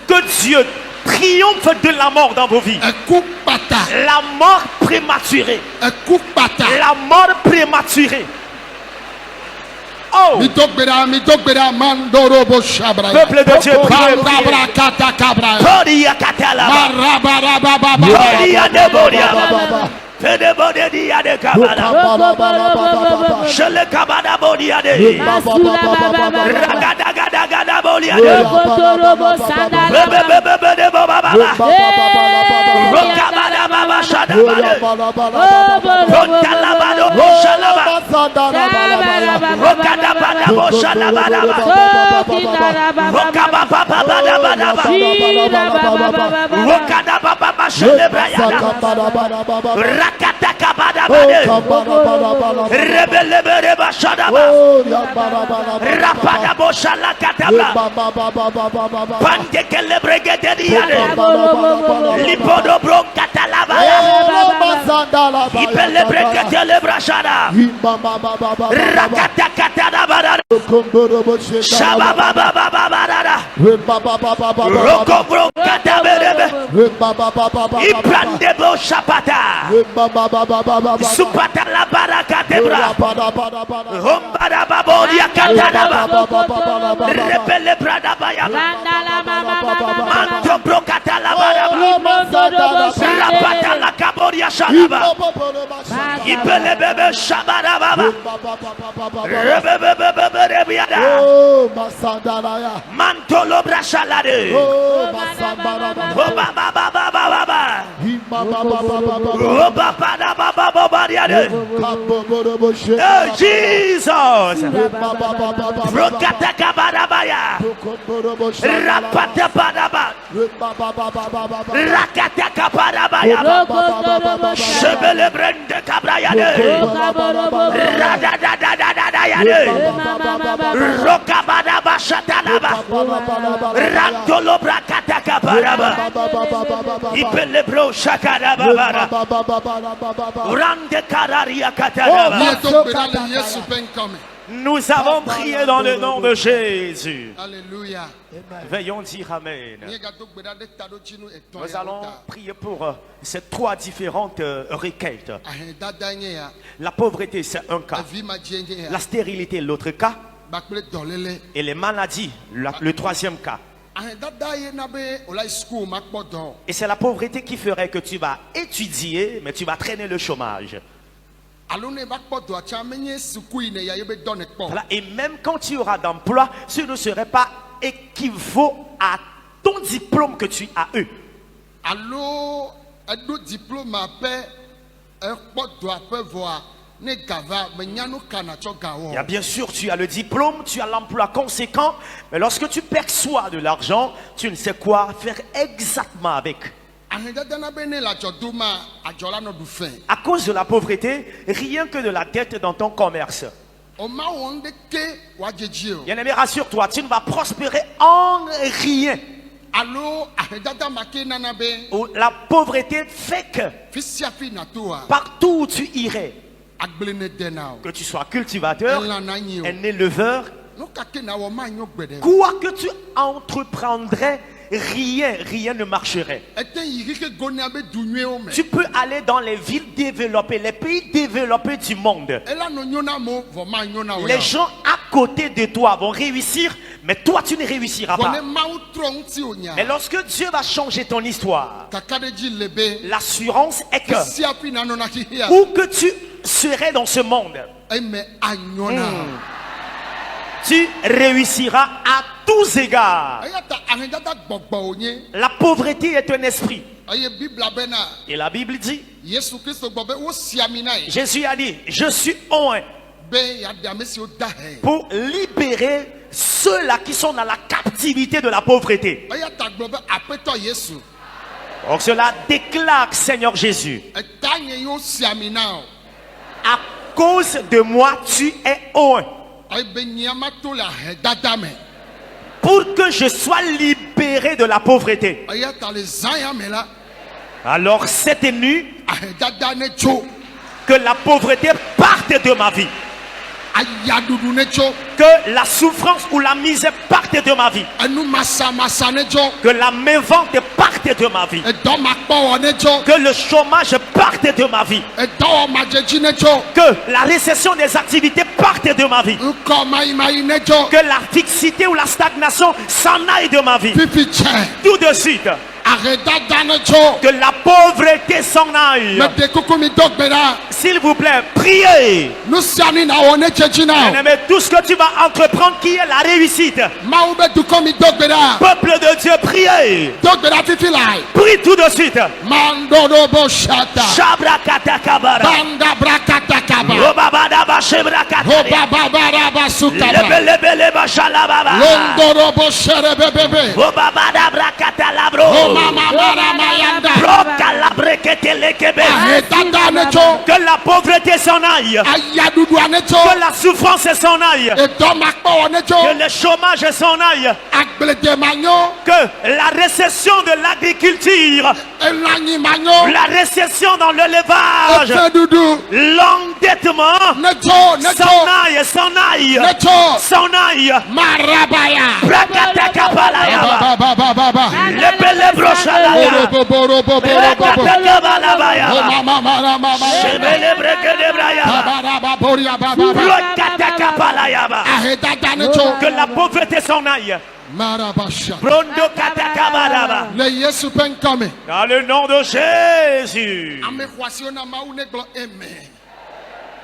Que Dieu triomphe de la mort dans vos vies. La mort prématurée. La mort prématurée. Oh. Peuple de Dieu, Supata la baraka debra. Hombara baboria katadaba. Rebele brada baya. Manto brokata la baraba. Rapata la kaboria shalaba. Ibele bebe shabara baba. Rebebe rebiada. Manto lo brashalade. Oh baba baba baba. Oh baba baba baba diade. Oh Jesus. Brokata kabarabaya. Rapata badaba. Rakata kabarabaya. Chevele brende kabrayade. Radadadadadada yade. Rokabadaba shatalaba. Rantolo brakata kabaraba. Ipelebro shakarabara. Rande kararia kataraba. Nous avons prié dans le nom de Jésus. Alléluia. Veillons dire Amen. Nous allons prier pour ces trois différentes requêtes. La pauvreté, c'est un cas. La stérilité, l'autre cas. Et les maladies, le troisième cas. Et c'est la pauvreté qui ferait que tu vas étudier, mais tu vas traîner le chômage. Voilà. Et même quand tu auras d'emploi, ce ne serait pas équivaut à ton diplôme que tu as eu. Bien sûr, tu as le diplôme, tu as l'emploi conséquent, mais lorsque tu perçois de l'argent, tu ne sais quoi faire exactement avec. À cause de la pauvreté, rien que de la dette dans ton commerce. Bien-aimé, rassure-toi, tu ne vas prospérer en rien. La pauvreté fait que partout où tu irais, que tu sois cultivateur, un éleveur, quoi que tu entreprendrais, rien ne marcherait. Tu peux aller dans les villes développées, les pays développés du monde. Les gens à côté de toi vont réussir, mais toi tu ne réussiras pas. Mais lorsque Dieu va changer ton histoire, l'assurance est que où que tu serais dans ce monde, tu réussiras à tous égards. La pauvreté est un esprit. Et la Bible dit, Jésus a dit, je suis oint pour libérer ceux-là qui sont dans la captivité de la pauvreté. Donc cela déclare, Seigneur Jésus, à cause de moi, tu es oint. Pour que je sois libéré de la pauvreté. Alors cette nuit, que la pauvreté parte de ma vie. Que la souffrance ou la misère parte de ma vie. Que la mévente parte de ma vie. Que le chômage parte de ma vie. Que la récession des activités parte de ma vie. Que la fixité ou la stagnation s'en aille de ma vie. Tout de suite. Que la pauvreté s'en aille. S'il vous plaît, priez. Bien-aimé, tout ce que tu vas entreprendre qui est la réussite. Peuple de Dieu, priez. Prie tout de suite. Que la pauvreté s'en aille. Que la souffrance s'en aille. Que le chômage s'en aille. Que la récession de l'agriculture, la récession dans l'élevage, l'endettement s'en aille, s'en aille, s'en aille. Que la pauvreté s'en aille. Dans le nom de Jésus.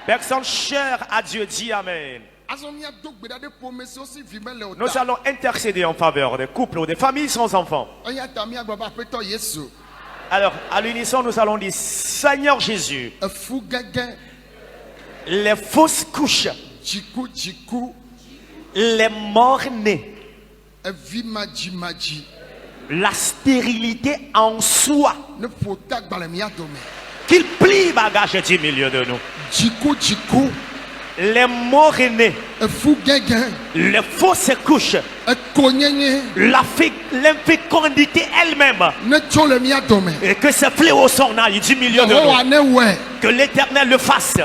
Personne chère à Dieu dit Amen. Nous allons intercéder en faveur des couples ou des familles sans enfants. Alors, à l'unisson, nous allons dire, Seigneur Jésus, les fausses couches, les morts-nés, la stérilité en soi, qu'il plie bagage du milieu de nous. Les morts-nés, les fausses couches, l'infécondité elle-même, et que ces fléaux s'en aillent du milieu de nous. Que l'Éternel le fasse.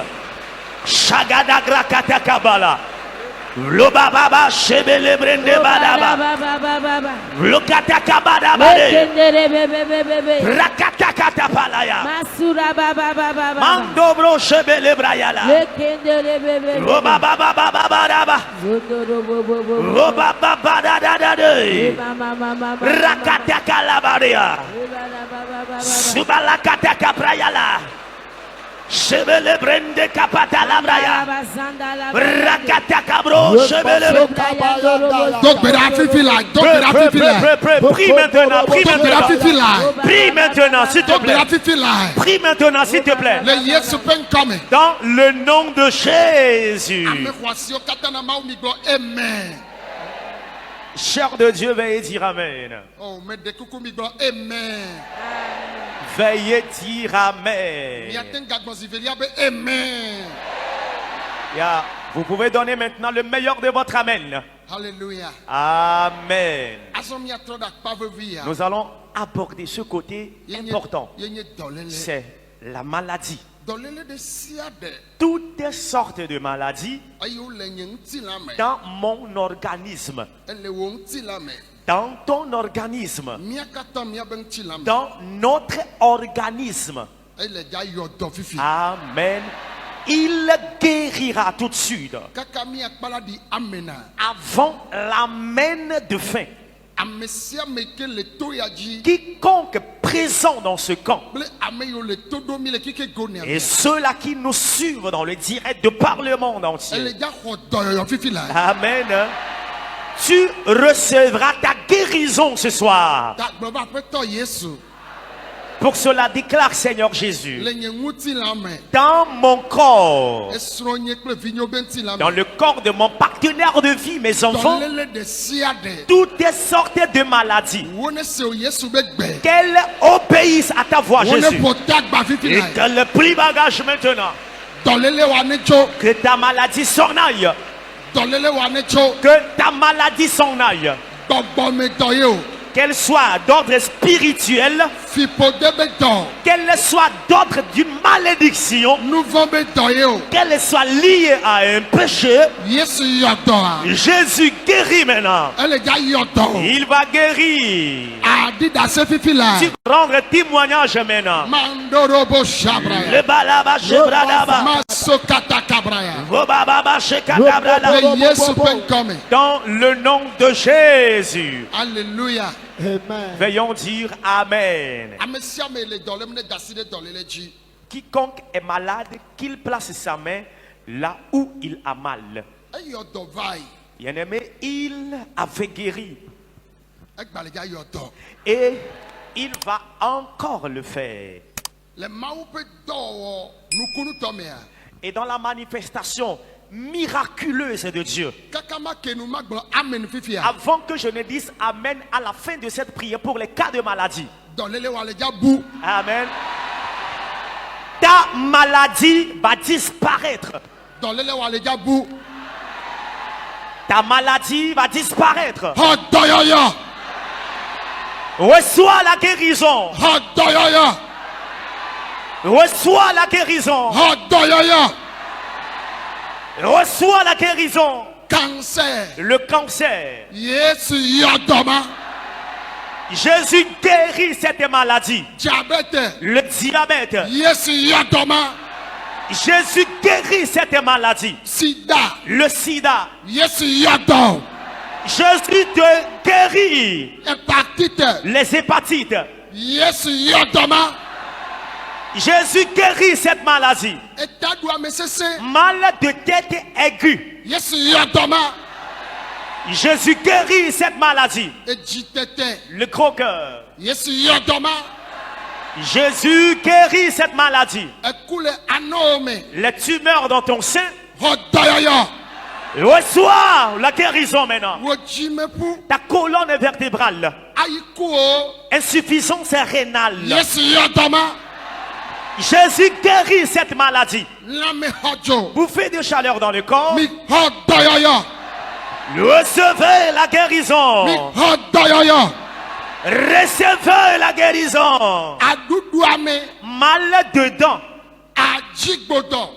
Shagadagra katakabala. Lobababa shebele brende badaba. Lokatakabada bade. Rakatakata palaya. Masura baba baba. Mandobro shebele brayala. Lobababa baba. Lobababa dadade. Rakatakala badia. Subalakataka prayala. Chevele brende kapata la braya. Rakata kabro, chevele. Don't be happy like. Don't be happy like. Prie maintenant, prie Don't be maintenant. happy like. Prie maintenant, s'il te Don't be plaît. happy like. Prie maintenant, s'il te plaît. Le Yesu pen coming. Dans le nom de Jésus. Amen. Cher de Dieu, veuillez dire Amen. Oh, mais de coucou mi glo amen. Veuillez dire Amen. Amen. Yeah. Vous pouvez donner maintenant le meilleur de votre Amen. Alléluia. Amen. Nous allons aborder ce côté important. C'est la maladie. Toutes sortes de maladies dans mon organisme. Dans ton organisme. Dans notre organisme. Amen. Il guérira tout de suite. Avant l'amen de fin. Quiconque présent dans ce camp et ceux-là qui nous suivent dans le direct de par le monde entier. Amen. Tu recevras ta guérison ce soir. Pour cela, déclare Seigneur Jésus, dans mon corps, dans le corps de mon partenaire de vie, mes enfants, toutes sortes de maladies, qu'elles obéissent à ta voix, Jésus, et que le prix bagage maintenant, que ta maladie s'en aille, que ta maladie s'en aille, qu'elle soit d'ordre spirituel, qu'elle soit d'ordre d'une malédiction, qu'elle soit liée à un péché. Jésus guérit maintenant. Il va guérir. Tu vas rendre témoignage maintenant. Le balaba shebradaba. Dans le nom de Jésus. Alléluia. Amen. Veillons dire Amen. Quiconque est malade, qu'il place sa main là où il a mal. Bien-aimé, il avait guéri. Et il va encore le faire. Et dans la manifestation miraculeuse de Dieu, avant que je ne dise Amen à la fin de cette prière pour les cas de maladie, Amen, ta maladie va disparaître. Ta maladie va disparaître. Reçois la guérison. Reçois la guérison. Reçois la guérison. Cancer. Le cancer. Jésus guérit cette maladie. Diabète. Le diabète. Jésus guérit cette maladie. Sida. Le sida. Jésus te guérit. Hépatite. Les hépatites. Jésus guérit cette maladie. Mal de tête aiguë. Jésus guérit cette maladie. Le gros cœur. Jésus guérit cette maladie. Les tumeurs dans ton sein. Reçois la guérison maintenant. Ta colonne vertébrale. Insuffisance rénale. Jésus guérit cette maladie. Bouffée de chaleur dans le corps. Recevez la guérison. Recevez la guérison. Mal de dents.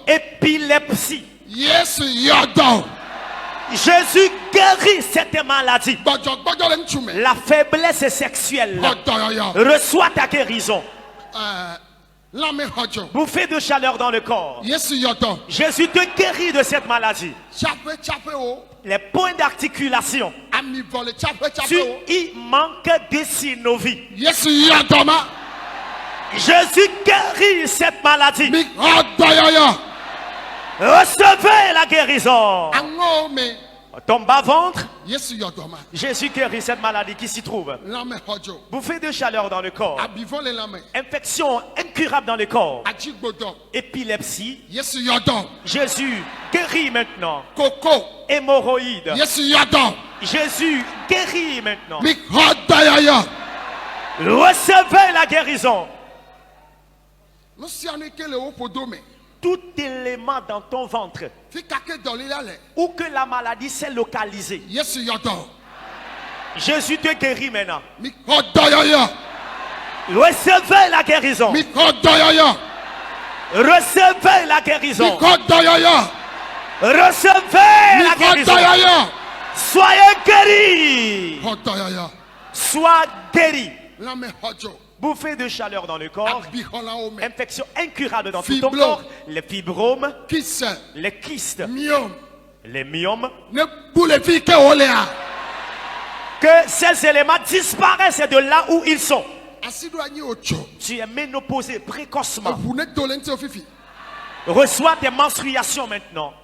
Épilepsie. Jésus guérit cette maladie. La faiblesse sexuelle. Reçois ta guérison. Bouffée de chaleur dans le corps. Jésus te guérit de cette maladie. Les points d'articulation. Tu y manques de synovie. Jésus guérit cette maladie. Recevez la guérison. Ton bas-ventre, Jésus guérit cette maladie qui s'y trouve. Bouffée de chaleur dans le corps. Infection incurable dans le corps. Épilepsie. Jésus guérit maintenant. Hémorroïdes. Jésus guérit maintenant. Recevez la guérison. Tout élément dans ton ventre où que la maladie s'est localisée, Jésus te guérit maintenant. Recevez la guérison. Recevez la guérison. Recevez la guérison. Soyez guéris. Sois guéri. Bouffée de chaleur dans le corps, infection incurable dans tout ton corps, les fibromes, les kystes, les myomes, que ces éléments disparaissent de là où ils sont. Tu es ménopausé précocement. Reçois tes menstruations maintenant.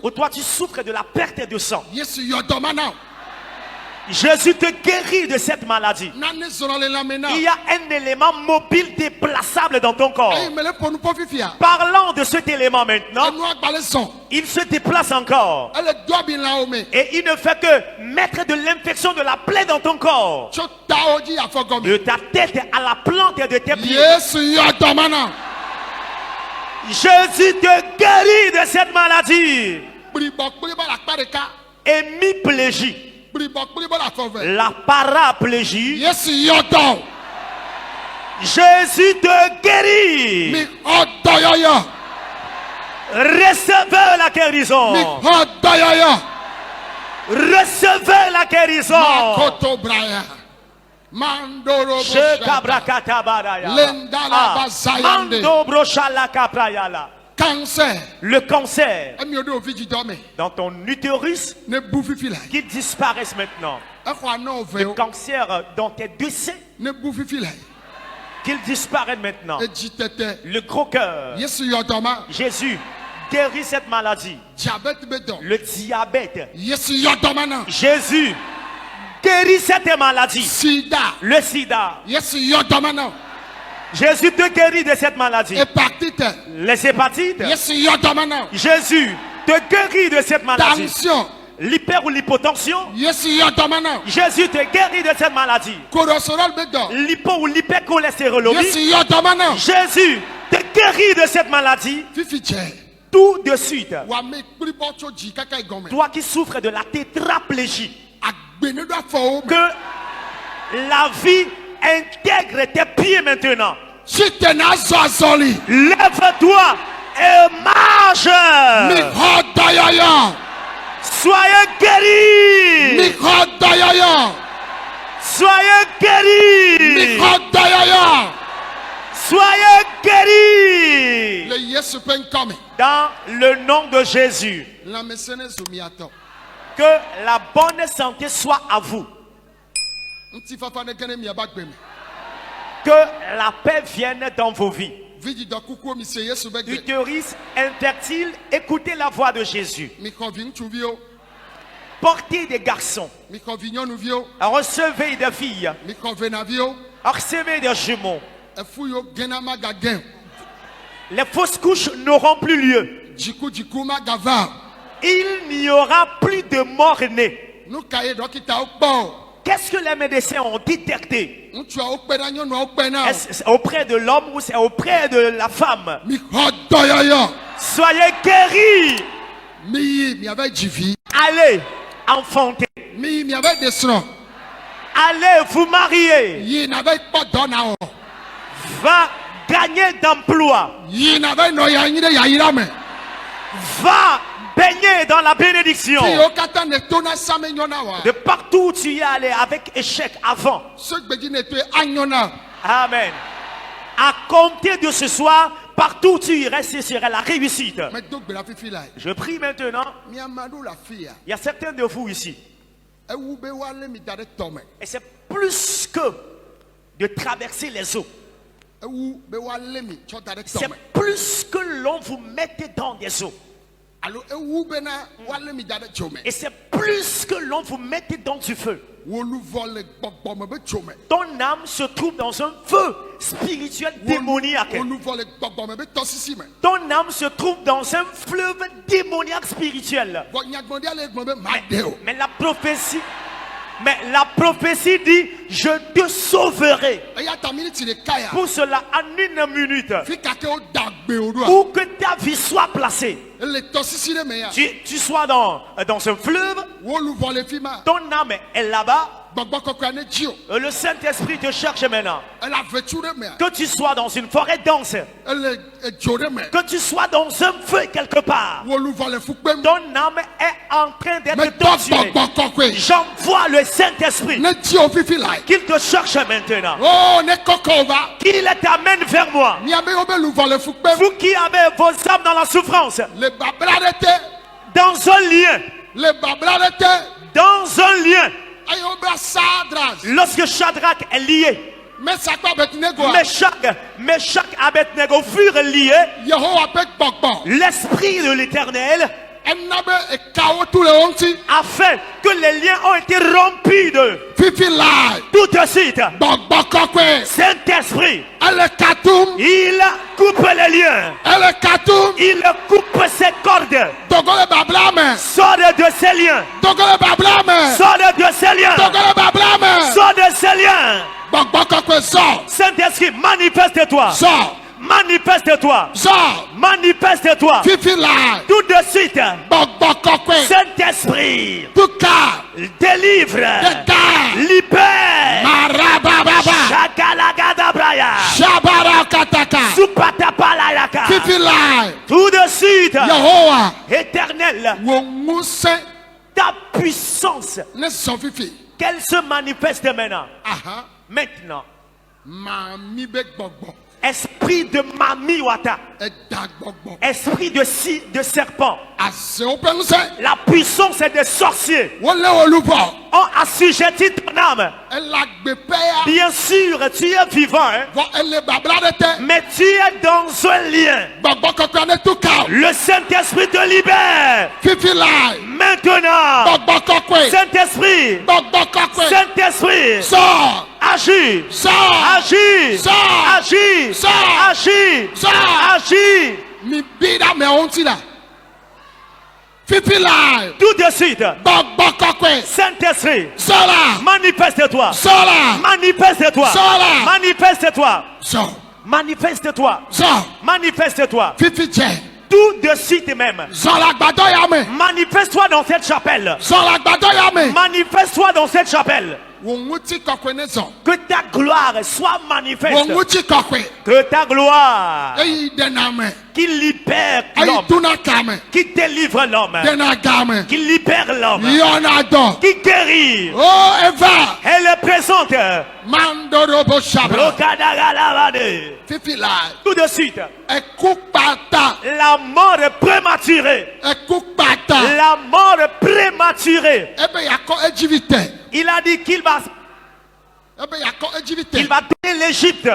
Ou toi tu souffres de la perte de sang. Jésus te guérit de cette maladie. Il y a un élément mobile déplaçable dans ton corps. Parlant de cet élément maintenant, il se déplace encore. Et il ne fait que mettre de l'infection de la plaie dans ton corps. De ta tête à la plante de tes pieds. Jésus te guérit de cette maladie. Hémiplégie. La paraplégie. Jésus te guérit. Recevez la guérison. Recevez la guérison. Cancer. Le cancer dans ton utérus qu'il disparaisse maintenant. Le cancer dans tes deux seins qu'il disparaisse maintenant. Le gros cœur. Jésus guérit cette maladie. Le diabète. Jésus guérit cette maladie. Le sida. Jésus te guérit de cette maladie. Les hépatites. Jésus te guérit de cette maladie. L'hyper ou l'hypotension. Jésus te guérit de cette maladie. L'hypo ou l'hypercholestérolémie. Jésus te guérit de cette maladie. Tout de suite. Toi qui souffres de la tétraplégie. Que la vie intègre tes pieds maintenant. Lève-toi et marche. Soyez guéris. Soyez guéris. Soyez guéris. Dans le nom de Jésus. Que la bonne santé soit à vous. Que la paix vienne dans vos vies. Utérus infertile, écoutez la voix de Jésus. Portez des garçons. Recevez des filles. Recevez des jumeaux. Les fausses couches n'auront plus lieu. Il n'y aura plus de mort-nés. Qu'est-ce que les médecins ont détecté? Est-ce auprès de l'homme ou c'est auprès de la femme? Soyez guéris. Allez enfanter. Allez vous marier. Va gagner d'emploi. Va baigner dans la bénédiction. De partout où tu y es allé avec échec avant. Amen. À compter de ce soir, partout où tu irais, ce serait la réussite. Je prie maintenant. Il y a certains de vous ici. Et c'est plus que de traverser les eaux. C'est plus que l'on vous mette dans des eaux. Et c'est plus que l'on vous mette dans du feu. Ton âme se trouve dans un feu spirituel démoniaque. Ton âme se trouve dans un fleuve démoniaque spirituel. Mais la prophétie dit, je te sauverai. Pour cela, en une minute, pour que ta vie soit placée, tu sois dans un fleuve, ton âme est là-bas. Le Saint-Esprit te cherche maintenant. Que tu sois dans une forêt dense, que tu sois dans un feu quelque part, ton âme est en train d'être torturée. J'envoie le Saint-Esprit qu'il te cherche maintenant, qu'il t'amène vers moi. Vous qui avez vos âmes dans la souffrance, dans un lien, lorsque Shadrach est lié, Meshach et Abednego furent liés, l'Esprit de l'Éternel afin que les liens ont été rompus tout de suite. Saint-Esprit, il coupe les liens, il coupe ses cordes. Sors de ces liens, sors de ces liens, sors de ces liens. Saint-Esprit, manifeste-toi. Manifeste-toi. Manifeste-toi. Tout de suite. Saint-Esprit. Délivre. Libère. Tout de suite. Éternel. Ta puissance. Qu'elle se manifeste maintenant. Maintenant. Esprit de Mamiwata, esprit de serpent, la puissance des sorciers ont assujetti ton âme. Bien sûr, tu es vivant, mais tu es dans un lien. Le Saint-Esprit te libère. Maintenant, Saint-Esprit, agis, agis, agis, agis, agis. Tout de suite, Saint-Esprit, manifeste-toi, manifeste-toi, manifeste-toi, manifeste-toi, manifeste-toi. Tout de suite même. Manifeste-toi dans cette chapelle. Manifeste-toi dans cette chapelle. Que ta gloire soit manifeste. Que ta gloire qui libère l'homme, qui délivre l'homme, qui libère l'homme, qui guérit. Elle est présente. Tout de suite, la mort est prématurée. La mort est prématurée. Il a dit qu'il va donner l'Égypte.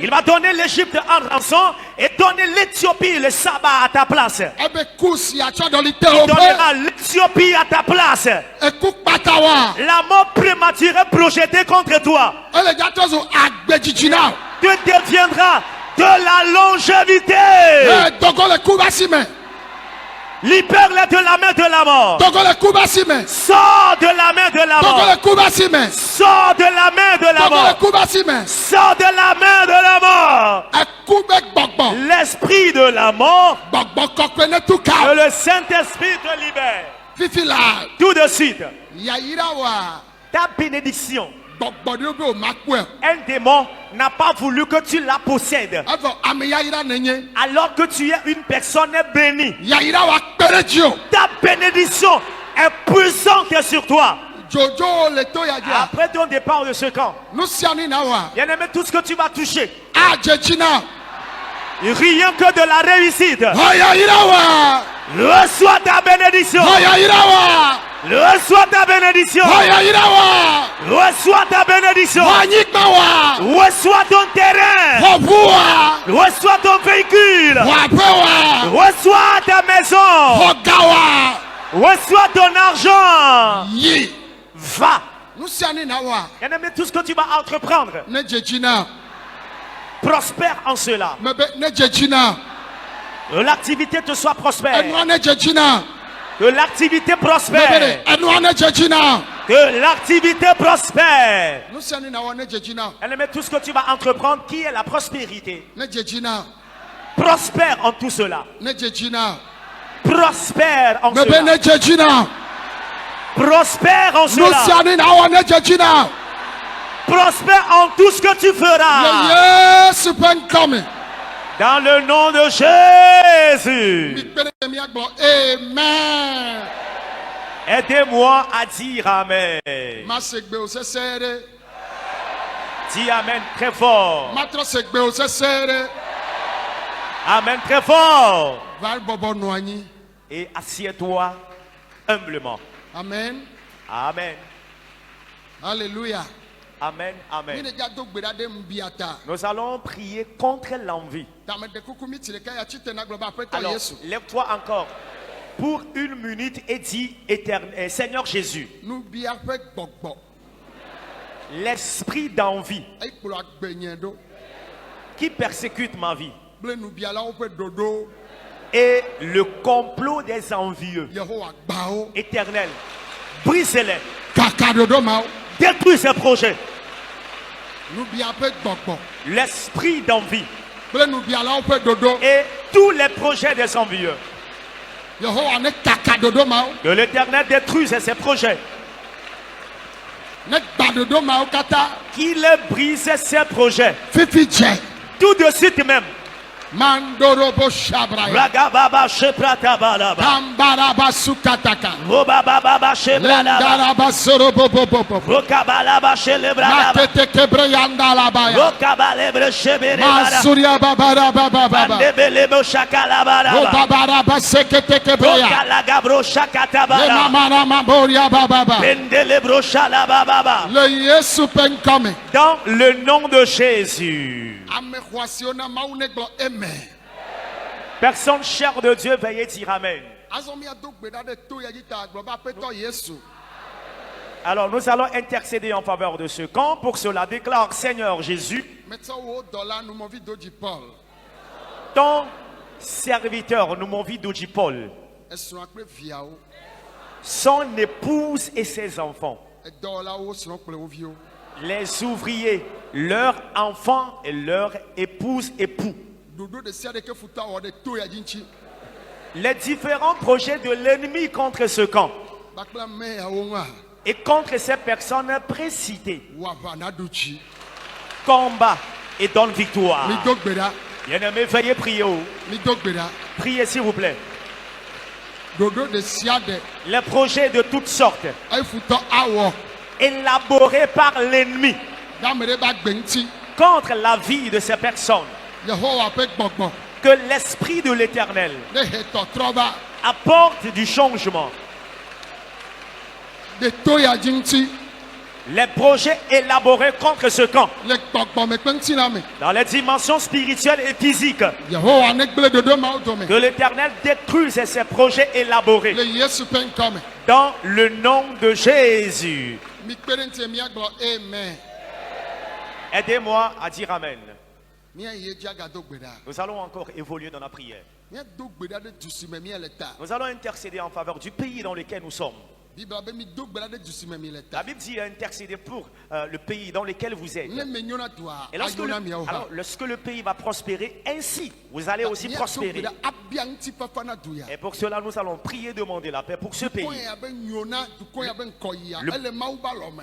Il va donner l'Égypte en rançon et donner l'Éthiopie et le sabbat à ta place. Il donnera l'Éthiopie à ta place. La mort prématurée projetée contre toi te deviendra de la longévité. Libère-les de la main de la mort. Sors de la main de la mort. Sors de la main de la mort. Sors de la main de la mort. L'esprit de la mort. Que le Saint-Esprit te libère. Tout de suite. Ta bénédiction. Un démon n'a pas voulu que tu la possèdes alors que tu es une personne bénie. Ta bénédiction est puissante sur toi. Après ton départ de ce camp, bien-aimé, tout ce que tu vas toucher, rien que de la réussite. Reçois ta bénédiction. Reçois ta bénédiction. Reçois ta bénédiction. Reçois ton terrain. Reçois ton véhicule. Reçois ta maison. Reçois ton argent. Va. Bien-aimé, tout ce que tu vas entreprendre, prospère en cela. Que l'activité te soit prospère. Que l'activité prospère. Que l'activité prospère. Bien-aimé, tout ce que tu vas entreprendre, qui est la prospérité, prospère en tout cela. Prospère en cela. Prospère en cela. Prospère en tout ce que tu feras. Dans le nom de Jésus. Amen. Aidez-moi à dire Amen. Dis Amen très fort. Amen très fort. Et assieds-toi humblement. Amen. Amen. Alléluia. Amen. Amen. Nous allons prier contre l'envie. Alors, lève-toi encore pour 1 minute et dis Seigneur Jésus, l'esprit d'envie qui persécute ma vie et le complot des envieux éternels, brise-les, détruis ces projets. L'esprit d'envie et tous les projets des envieux, que l'Éternel détruise ces projets, qu'il brise ces projets tout de suite même. Mandorobo Shabra Ragababa Sheprata Balaba Tambaraba Sukataka Robababa Shebrada Sorobobobo Rokabalaba Shelebrada Makete Kebreyanda Labaya Rokabalebre Sheberada Masuria Babara Baba Mandebelebo Shakalabara Robabaraba Sekete Kebreya Rokalagabro Shakatabara Mamara Maboria Baba Mendelebro Shalababa. Le Yesu Penkame. Dans le nom de Jésus. Personne chère de Dieu, veuillez dire Amen. Alors nous allons intercéder en faveur de ce camp. Pour cela, déclare Seigneur Jésus, ton serviteur, nous m'envie d'Oji Paul, son épouse et ses enfants, les ouvriers, leurs enfants et leurs épouses, époux, les différents projets de l'ennemi contre ce camp et contre ces personnes précitées, combat et donne victoire. Bien-aimés, veuillez prier. Priez s'il vous plaît. Les projets de toutes sortes élaborés par l'ennemi contre la vie de ces personnes, que l'esprit de l'Éternel apporte du changement. Les projets élaborés contre ce camp dans les dimensions spirituelles et physiques, que l'Éternel détruise ces projets élaborés dans le nom de Jésus. Aidez-moi à dire Amen. Nous allons encore évoluer dans la prière. Nous allons intercéder en faveur du pays dans lequel nous sommes. La Bible dit intercéder pour le pays dans lequel vous êtes. Et lorsque le pays va prospérer, ainsi vous allez aussi prospérer. Et pour cela, nous allons prier, demander la paix pour ce pays.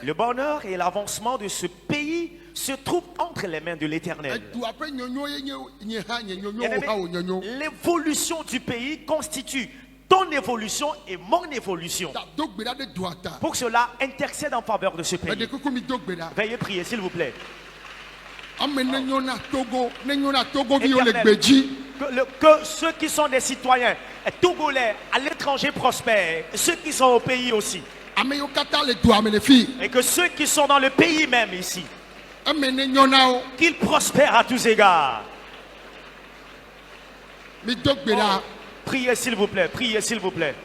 Le bonheur et l'avancement de ce pays se trouvent entre les mains de l'Éternel. L'évolution du pays constitue ton évolution et mon évolution. Pour cela, intercède en faveur de ce pays. Veuillez prier, s'il vous plaît. Que ceux qui sont des citoyens togolais à l'étranger prospèrent, ceux qui sont au pays aussi. Et que ceux qui sont dans le pays même ici, qu'ils prospèrent à tous égards. Priez s'il vous plaît, priez s'il vous plaît.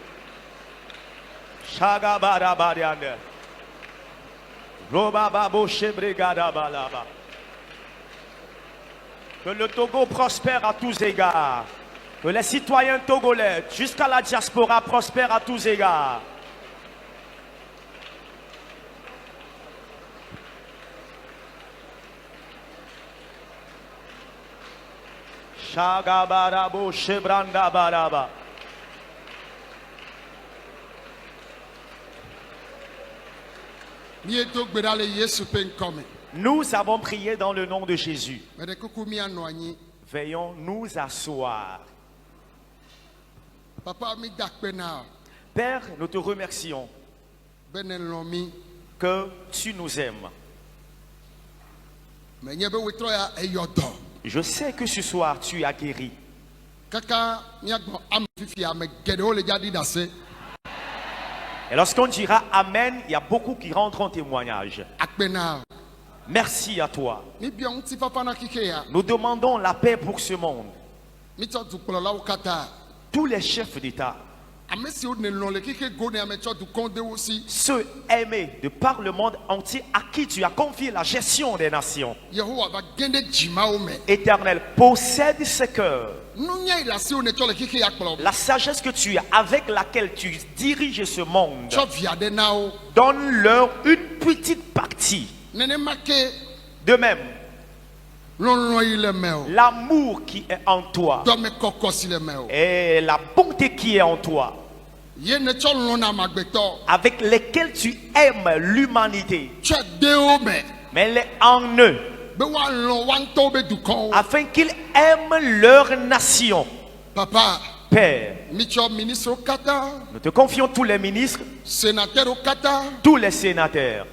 Que le Togo prospère à tous égards. Que les citoyens togolais, jusqu'à la diaspora, prospèrent à tous égards. Shagabarabo Shebranda Baraba. Nous avons prié dans le nom de Jésus. Veillons nous asseoir. Père, nous te remercions que tu nous aimes. Je sais que ce soir tu as guéri. Et lorsqu'on dira Amen, il y a beaucoup qui rentrent en témoignage. Merci à toi. Nous demandons la paix pour ce monde. Tous les chefs d'État, ceux aimés de par le monde entier à qui tu as confié la gestion des nations. Éternel, possède ces cœurs. La sagesse que tu as, avec laquelle tu diriges ce monde, donne-leur une petite partie. De même, l'amour qui est en toi et la bonté qui est en toi, avec lesquels tu aimes l'humanité, mais elle est en eux, afin qu'ils aiment leur nation. Papa, Père, nous te confions tous les ministres, tous les sénateurs,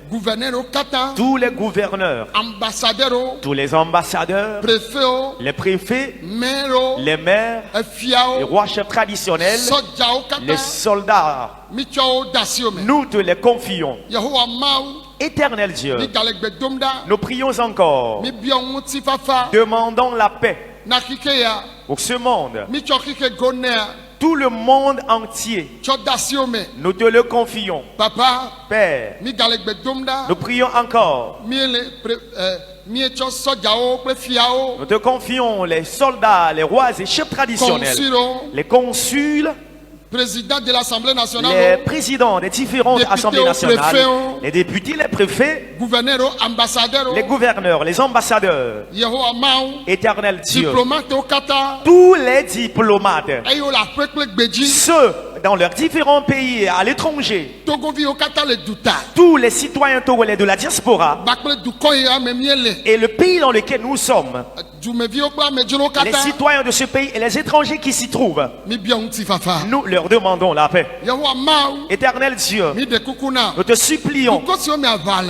tous les gouverneurs, tous les ambassadeurs, les préfets, les maires, les rois chefs traditionnels, les soldats. Nous te les confions. Éternel Dieu, nous prions encore, demandons la paix pour ce monde, tout le monde entier. Nous te le confions. Papa, Père, nous prions encore. Nous te confions les soldats, les rois et chefs traditionnels, les consuls, président de l'Assemblée nationale, les présidents des différentes assemblées nationales, les députés, les préfets, les gouverneurs, les ambassadeurs, Éternel Dieu, tous les diplomates, ceux dans leurs différents pays à l'étranger, tous les citoyens togolais de la diaspora et le pays dans lequel nous sommes, les citoyens de ce pays et les étrangers qui s'y trouvent, nous leur demandons la paix. Éternel Dieu, nous te supplions,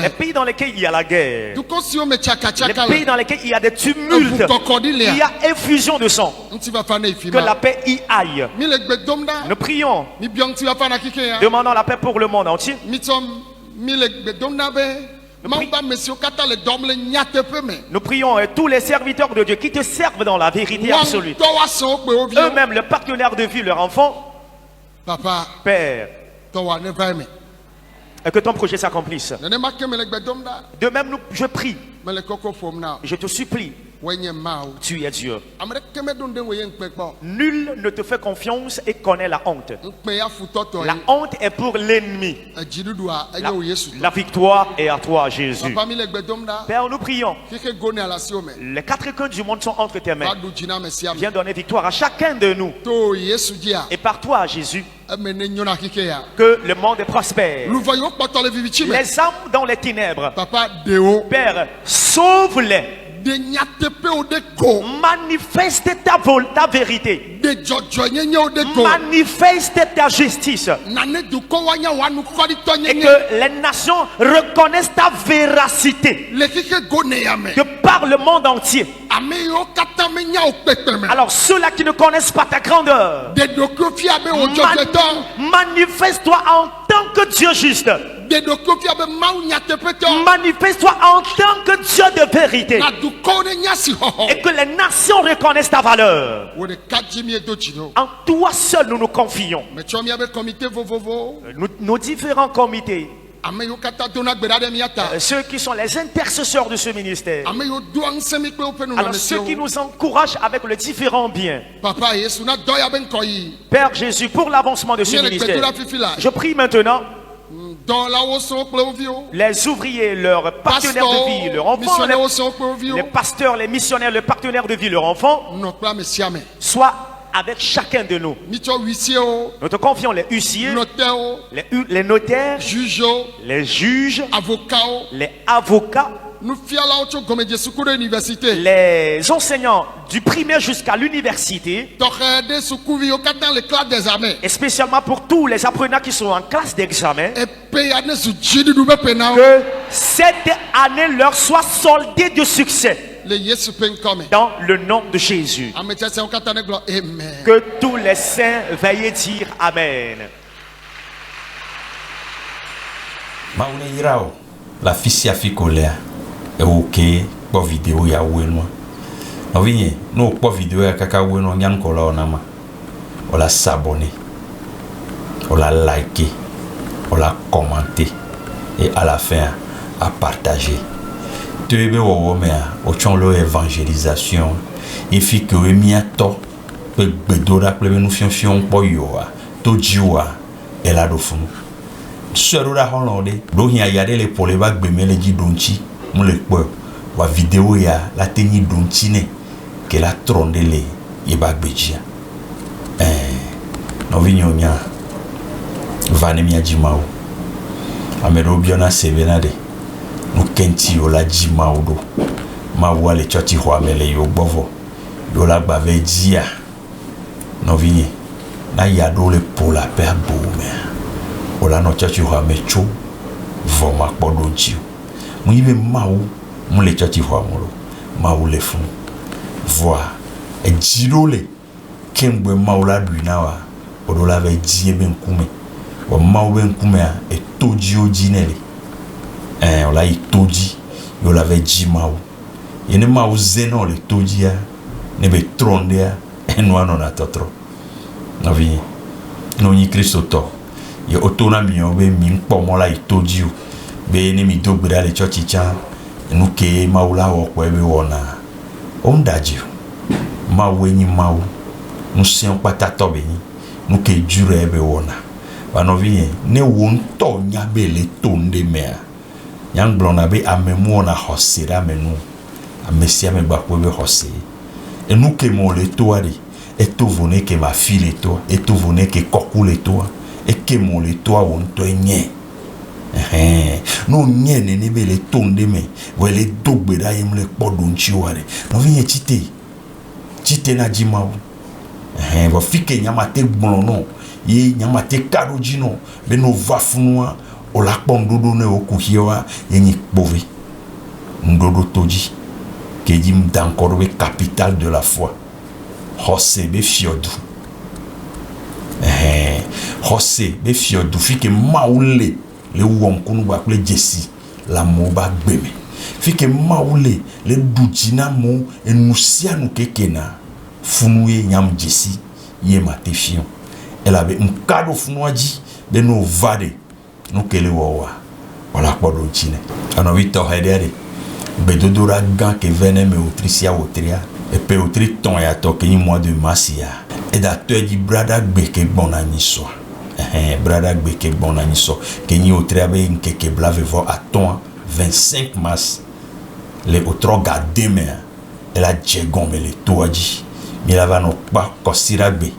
les pays dans lesquels il y a la guerre, les pays dans lesquels il y a des tumultes, il y a effusion de sang, que la paix y aille. Nous prions, demandons la paix pour le monde entier. Nous prions tous les serviteurs de Dieu qui te servent dans la vérité absolue, eux-mêmes les partenaires de vie, leurs enfants. Papa, Père, et que ton projet s'accomplisse. De même, je prie, je te supplie, tu es Dieu. Nul ne te fait confiance et connaît la honte. La honte est pour l'ennemi. La victoire est à toi, Jésus. Père, nous prions. Les quatre coins du monde sont entre tes mains. Viens donner victoire à chacun de nous. Et par toi, Jésus, que le monde est prospère. Les âmes dans les ténèbres, Père, sauve-les. Manifeste ta vérité. Manifeste ta justice. Et que les nations reconnaissent ta véracité. De par le monde entier. Alors ceux-là qui ne connaissent pas ta grandeur, manifeste-toi en tant que Dieu juste. Manifeste-toi en tant que Dieu de vérité. Et que les nations reconnaissent ta valeur. En toi seul nous nous confions. Nos différents comités, ceux qui sont les intercesseurs de ce ministère, alors ceux qui nous encouragent avec les différents biens, Père Jésus, pour l'avancement de ce ministère, je prie maintenant les ouvriers, leurs partenaires de vie, leurs enfants, les pasteurs, les missionnaires, les partenaires de vie, leurs enfants, soient avec chacun de nous. Nous te confions les huissiers, les notaires, les juges, les avocats, les enseignants du primaire jusqu'à l'université, et spécialement pour tous les apprenants qui sont en classe d'examen, que cette année leur soit soldée de succès. Dans le nom de Jésus. Que tous les saints veuillent dire Amen. La fille a fait colère. Et ok, pour vidéo ya oueno. On vient, nous pour vidéo ya kaka oueno nyan kola onama. On l'a s'abonner, on l'a liker, on l'a commenter et à la fin à partager. Tu es au évangélisation. Il faut que nous miato pe bedora pe nous fion po yoa to jiwa ela do funu. Sero holande do hia yade le pole ba gbemele ji donchi mu le po wa vidéo ya la teni donchi ne que la trondele e ba gbejia. No vinyonya vane mi ajimao. Amero biona sevenade. Nous kenti yo la di maudo ma wale choti ho amele yo bovo yo la bave dia no vini na yado le pola per boume ola no choti ho amecho vo ma podo ji mu ibe mau mu le choti ho amolo mau le fun voa e jirole kemgbe maula duinawa odola ve die ben kume wa mau ben kume e toji o jinele on l'a itoji yo l'avait dit maou yene maou zeno le toji ne be tronde enwa non atotro na vi no ni Kristo to ye otona mi o be mi npo mo la itoji be ni mi dogbera le church cha nu ke maou la wo ko e be wona on daji maou enyi maou nu se on patato be ni nu ke jure e be wona ba no vi ne won to nya be le tonde mea yang blona be amemu na hosira menu amesia me bakwe be hosi et nous que mon le toi et tout vone que ma fille toi et tout vone que kokule toi et que mon le toi on to nye no nye ne be le tonde me wele dogbe da yem le podonchi ware no vinye chite na jima va fike nyamate gblono ye nyamate kadojino be no vafunwa o la pondodo ne okuhiwa yenyi bové ndodo toji kejim dankorwe capitale de la foi José be fiodu José be fiodu fike maule le wonkunu ba kule jesi la moba gbeme fike maule le dujina mo enusia nu kekena funuye nyam jesi ye matefion elle avait un cadeau funuaji de no vade nous kele wowa wala podo chine ana vito hedere bedodora gan ke vene me otrisia otria e pe otri ton ya to ke ni mois de mars ya e da to di brada gbe ke bona ni so brada gbe ke bona ni so ke ni otria be nke ke blave vo a ton 25 mars le otro gademe e la jegon me le toaji mi la va no pa kosira gbe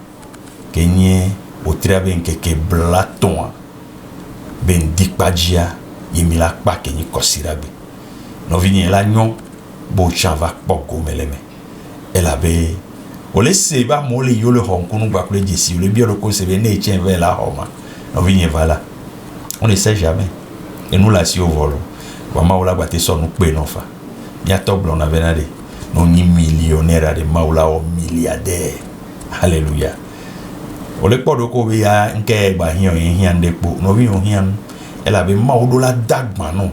ke ni otria be nke ke blaton ben dikpajia yemila pa kenyi kosirabe no vini la nyon bo chava poko meleme elabe ole seba mole yole honkunu ba kule jesi le biolo ko sebe ne tien vers la homa on vient voilà on ne sait jamais et nous là si au volo wa maula ba te so nous pe non fa ya toblo na venade non ni millionnaire de maula o milliardaire alléluia ole podo ko be ya nke ba hian de po no vi on hian elabe maudo la dagma non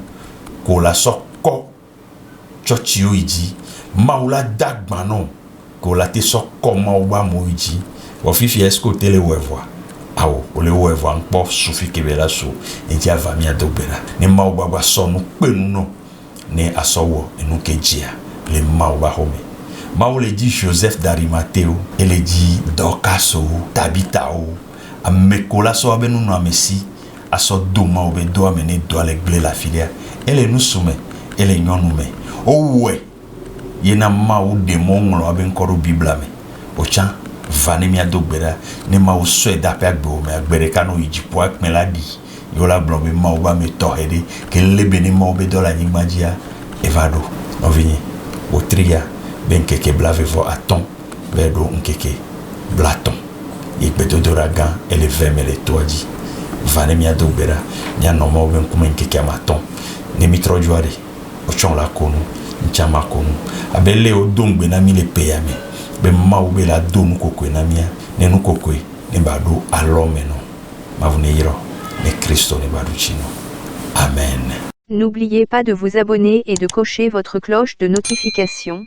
ko la sokko chochi oiji maula dagma non ko la te sokko mauba moiji o fifi esko tele wevoa awo ole wevoa npo sufi kebela so enti avami adobera ni mauba ba so no penu no ne asowo enu kejia le mauba home maule dit Joseph d'Arimathée ele dit Dorcas Tabitha amekola so abenu no amesi aso doma obe do amene do alegle la filia ele nous soumet ele nyonume owe yena mau demon lo aben koro bibla me ocha vani mi adogbera ne mau so da pe agbo me agbere kanu ijipo akmeladi yola blombe mau ba me tohede ke lebe ne mau be do la nyimajia evado ovini otria ben keke blave vo aton vedo nkeke blaton ikbeto doragan ele veme le toji vane mi adogbera nya no mo ben kuma nkeke amaton ne mitro joare ochon la konu nchama konu abele o dongbe na mi le peyame be mau be la donu kokwe na mia ne nu kokwe ne bado alome no mavune yiro ne Kristo ne bado chino amen. N'oubliez pas de vous abonner et de cocher votre cloche de notification